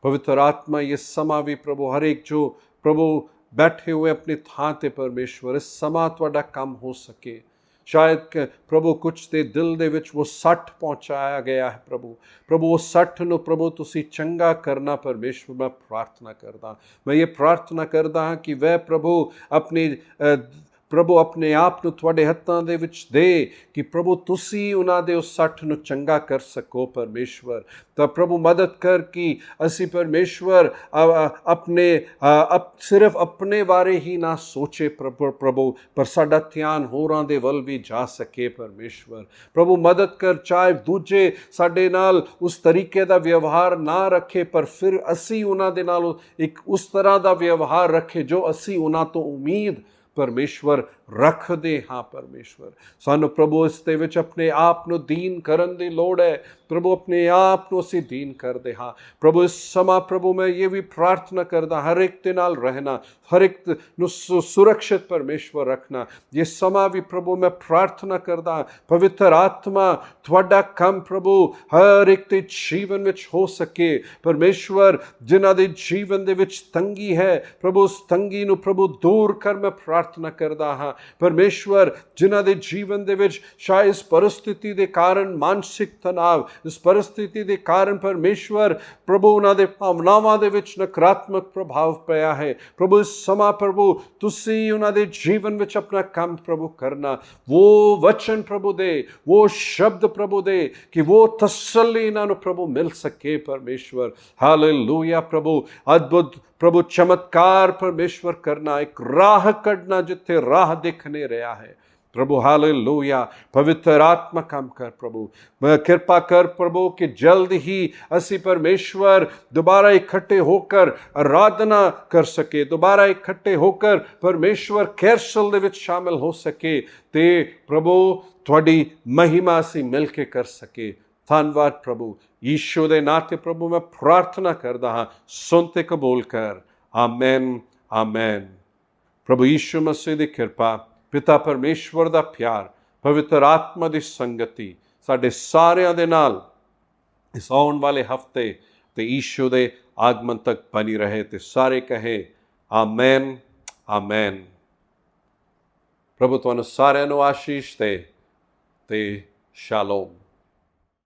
ਪਵਿੱਤਰ ਆਤਮਾ, ਇਹ ਸਮਾਂ ਵੀ ਪ੍ਰਭੂ ਹਰ ਇੱਕ ਜੋ ਪ੍ਰਭੂ ਬੈਠੇ ਹੋਏ ਆਪਣੇ ਥਾਂ ਤੇ ਪਰਮੇਸ਼ਵਰ, ਇਸ ਸਮਾਂ ਤੁਹਾਡਾ ਕੰਮ ਹੋ ਸਕੇ। ਸ਼ਾਇਦ ਪ੍ਰਭੂ ਕੁਛ ਦੇ ਦਿਲ ਦੇ ਵਿੱਚ ਉਹ ਸੱਟ ਪਹੁੰਚਾਇਆ ਗਿਆ ਹੈ ਪ੍ਰਭੂ ਉਹ ਸੱਟ ਨੂੰ ਪ੍ਰਭੂ ਤੁਸੀਂ ਚੰਗਾ ਕਰਨਾ ਪਰਮੇਸ਼ਵਰ ਮੈਂ ਪ੍ਰਾਰਥਨਾ ਕਰਦਾ। ਮੈਂ ਇਹ ਪ੍ਰਾਰਥਨਾ ਕਰਦਾ ਹਾਂ ਕਿ ਵੈ ਪ੍ਰਭੂ ਆਪਣੇ ਆਪ ਨੂੰ ਤੁਹਾਡੇ ਹੱਥਾਂ ਦੇ ਵਿੱਚ ਦੇ ਕਿ ਪ੍ਰਭੂ ਤੁਸੀਂ ਉਹਨਾਂ ਦੇ ਉਸ ਸੱਟ ਨੂੰ ਚੰਗਾ ਕਰ ਸਕੋ ਪਰਮੇਸ਼ਵਰ। ਤਾਂ ਪ੍ਰਭੂ ਮਦਦ ਕਰ ਕਿ ਅਸੀਂ ਪਰਮੇਸ਼ਵਰ ਸਿਰਫ ਆਪਣੇ ਬਾਰੇ ਹੀ ਨਾ ਸੋਚੇ ਪ੍ਰਭੂ, ਪਰ ਸਾਡਾ ਧਿਆਨ ਹੋਰਾਂ ਦੇ ਵੱਲ ਵੀ ਜਾ ਸਕੇ ਪਰਮੇਸ਼ਵਰ। ਪ੍ਰਭੂ ਮਦਦ ਕਰ, ਚਾਹੇ ਦੂਜੇ ਸਾਡੇ ਨਾਲ ਉਸ ਤਰੀਕੇ ਦਾ ਵਿਵਹਾਰ ਨਾ ਰੱਖੇ, ਪਰ ਫਿਰ ਅਸੀਂ ਉਹਨਾਂ ਦੇ ਨਾਲ ਇੱਕ ਉਸ ਤਰ੍ਹਾਂ ਦਾ ਵਿਵਹਾਰ ਰੱਖੇ ਜੋ ਅਸੀਂ ਉਹਨਾਂ ਤੋਂ ਉਮੀਦ ਪਰਮੇਸ਼ਵਰ ਰੱਖ ਦੇ ਹਾਂ ਪਰਮੇਸ਼ਵਰ। ਸਾਨੂੰ ਪ੍ਰਭੂ ਇਸ ਦੇ ਵਿੱਚ ਆਪਣੇ ਆਪ ਨੂੰ ਦੀਨ ਕਰਨ ਦੀ ਲੋੜ ਹੈ। ਪ੍ਰਭੂ ਆਪਣੇ ਆਪ ਨੂੰ ਅਸੀਂ ਦੀਨ ਕਰਦੇ ਹਾਂ। ਪ੍ਰਭੂ ਇਸ ਸਮਾਂ ਪ੍ਰਭੂ ਮੈਂ ਇਹ ਵੀ ਪ੍ਰਾਰਥਨਾ ਕਰਦਾ ਹਰ ਇੱਕ ਦੇ ਨਾਲ ਰਹਿਣਾ, ਹਰ ਇੱਕ ਨੂੰ ਸੁਰੱਖਿਅਤ ਪਰਮੇਸ਼ਵਰ ਰੱਖਣਾ। ਇਹ ਸਮਾਂ ਵੀ ਪ੍ਰਭੂ ਮੈਂ ਪ੍ਰਾਰਥਨਾ ਕਰਦਾ ਪਵਿੱਤਰ ਆਤਮਾ ਤੁਹਾਡਾ ਕੰਮ ਪ੍ਰਭੂ ਹਰ ਇੱਕ ਦੇ ਜੀਵਨ ਵਿੱਚ ਹੋ ਸਕੇ ਪਰਮੇਸ਼ਵਰ। ਜਿਨ੍ਹਾਂ ਦੇ ਜੀਵਨ ਦੇ ਵਿੱਚ ਤੰਗੀ ਹੈ ਪ੍ਰਭੂ ਉਸ ਤੰਗੀ ਨੂੰ ਪ੍ਰਭੂ ਦੂਰ ਕਰ ਮੈਂ ਪ੍ਰਾਰਥਨਾ ਕਰਦਾ ਹਾਂ ਪਰਮੇਸ਼ਵਰ। ਜਿਨ੍ਹਾਂ ਦੇ ਜੀਵਨ ਦੇ ਵਿੱਚ ਸ਼ਾਇਦ ਇਸ ਪਰਿਸਥਿਤੀ ਦੇ ਕਾਰਨ ਮਾਨਸਿਕ ਤਣਾਅ, ਇਸ ਪਰਿਸਥਿਤੀ ਦੇ ਕਾਰਨ ਪਰਮੇਸ਼ਵਰ ਪ੍ਰਭੂ ਉਹਨਾਂ ਦੇ ਭਾਵਨਾਵਾਂ ਦੇ ਵਿੱਚ ਨਕਾਰਾਤਮਕ ਪ੍ਰਭਾਵ ਪਿਆ ਹੈ ਪ੍ਰਭੂ ਇਸ ਸਮਾਂ ਪ੍ਰਭੂ ਤੁਸੀਂ ਉਹਨਾਂ ਦੇ ਜੀਵਨ ਵਿੱਚ ਆਪਣਾ ਕੰਮ ਪ੍ਰਭੂ ਕਰਨਾ। ਉਹ ਵਚਨ ਪ੍ਰਭੂ ਦੇ, ਉਹ ਸ਼ਬਦ ਪ੍ਰਭੂ ਦੇ ਕਿ ਉਹ ਤਸੱਲੀ ਇਹਨਾਂ ਨੂੰ ਪ੍ਰਭੂ ਮਿਲ ਸਕੇ ਪਰਮੇਸ਼ਵਰ। ਹਾਲੇਲੂਇਆ ਪ੍ਰਭੂ। ਅਦਭੁਤ ਪ੍ਰਭੂ ਚਮਤਕਾਰ ਪਰਮੇਸ਼ਵਰ ਕਰਨਾ, ਇੱਕ ਰਾਹ ਕੱਢਣਾ ਜਿੱਥੇ ਰਾਹ ਦਿਖ ਨਹੀਂ ਰਿਹਾ ਹੈ प्रभु हालेलुया। पवित्र आत्मा काम कर प्रभु, कृपा कर प्रभु कि जल्द ही असी परमेश्वर दोबारा इकट्ठे होकर आराधना कर सके, दोबारा इकट्ठे होकर परमेश्वर कैसल दे विच शामिल हो सके ते प्रभु थोड़ी महिमा असी मिल के कर सके। धन्यवाद प्रभु, यीशु दे नाते प्रभु मैं प्रार्थना करदा हाँ, सुनते कबूल कर। आमेन आमेन। प्रभु यीशु मसीह दी कृपा, पिता परमेश्वर ਦਾ ਪਿਆਰ, ਪਵਿੱਤਰ ਆਤਮਾ ਦੀ ਸੰਗਤੀ ਸਾਡੇ ਸਾਰਿਆਂ ਦੇ ਨਾਲ ਇਸ ਆਉਣ ਵਾਲੇ ਹਫਤੇ ਤੇ ਯੀਸ਼ੂ ਦੇ ਆਗਮਨ ਤੱਕ ਬਣੀ ਰਹੇ ਤੇ ਸਾਰੇ ਕਹੇ ਆਮੇਨ ਆਮੇਨ। ਪ੍ਰਭੂ ਤੁਹਾਨੂੰ ਸਾਰਿਆਂ ਨੂੰ ਆਸ਼ੀਸ਼ ਦੇ ਤੇ ਸ਼ਾਲੋਮ।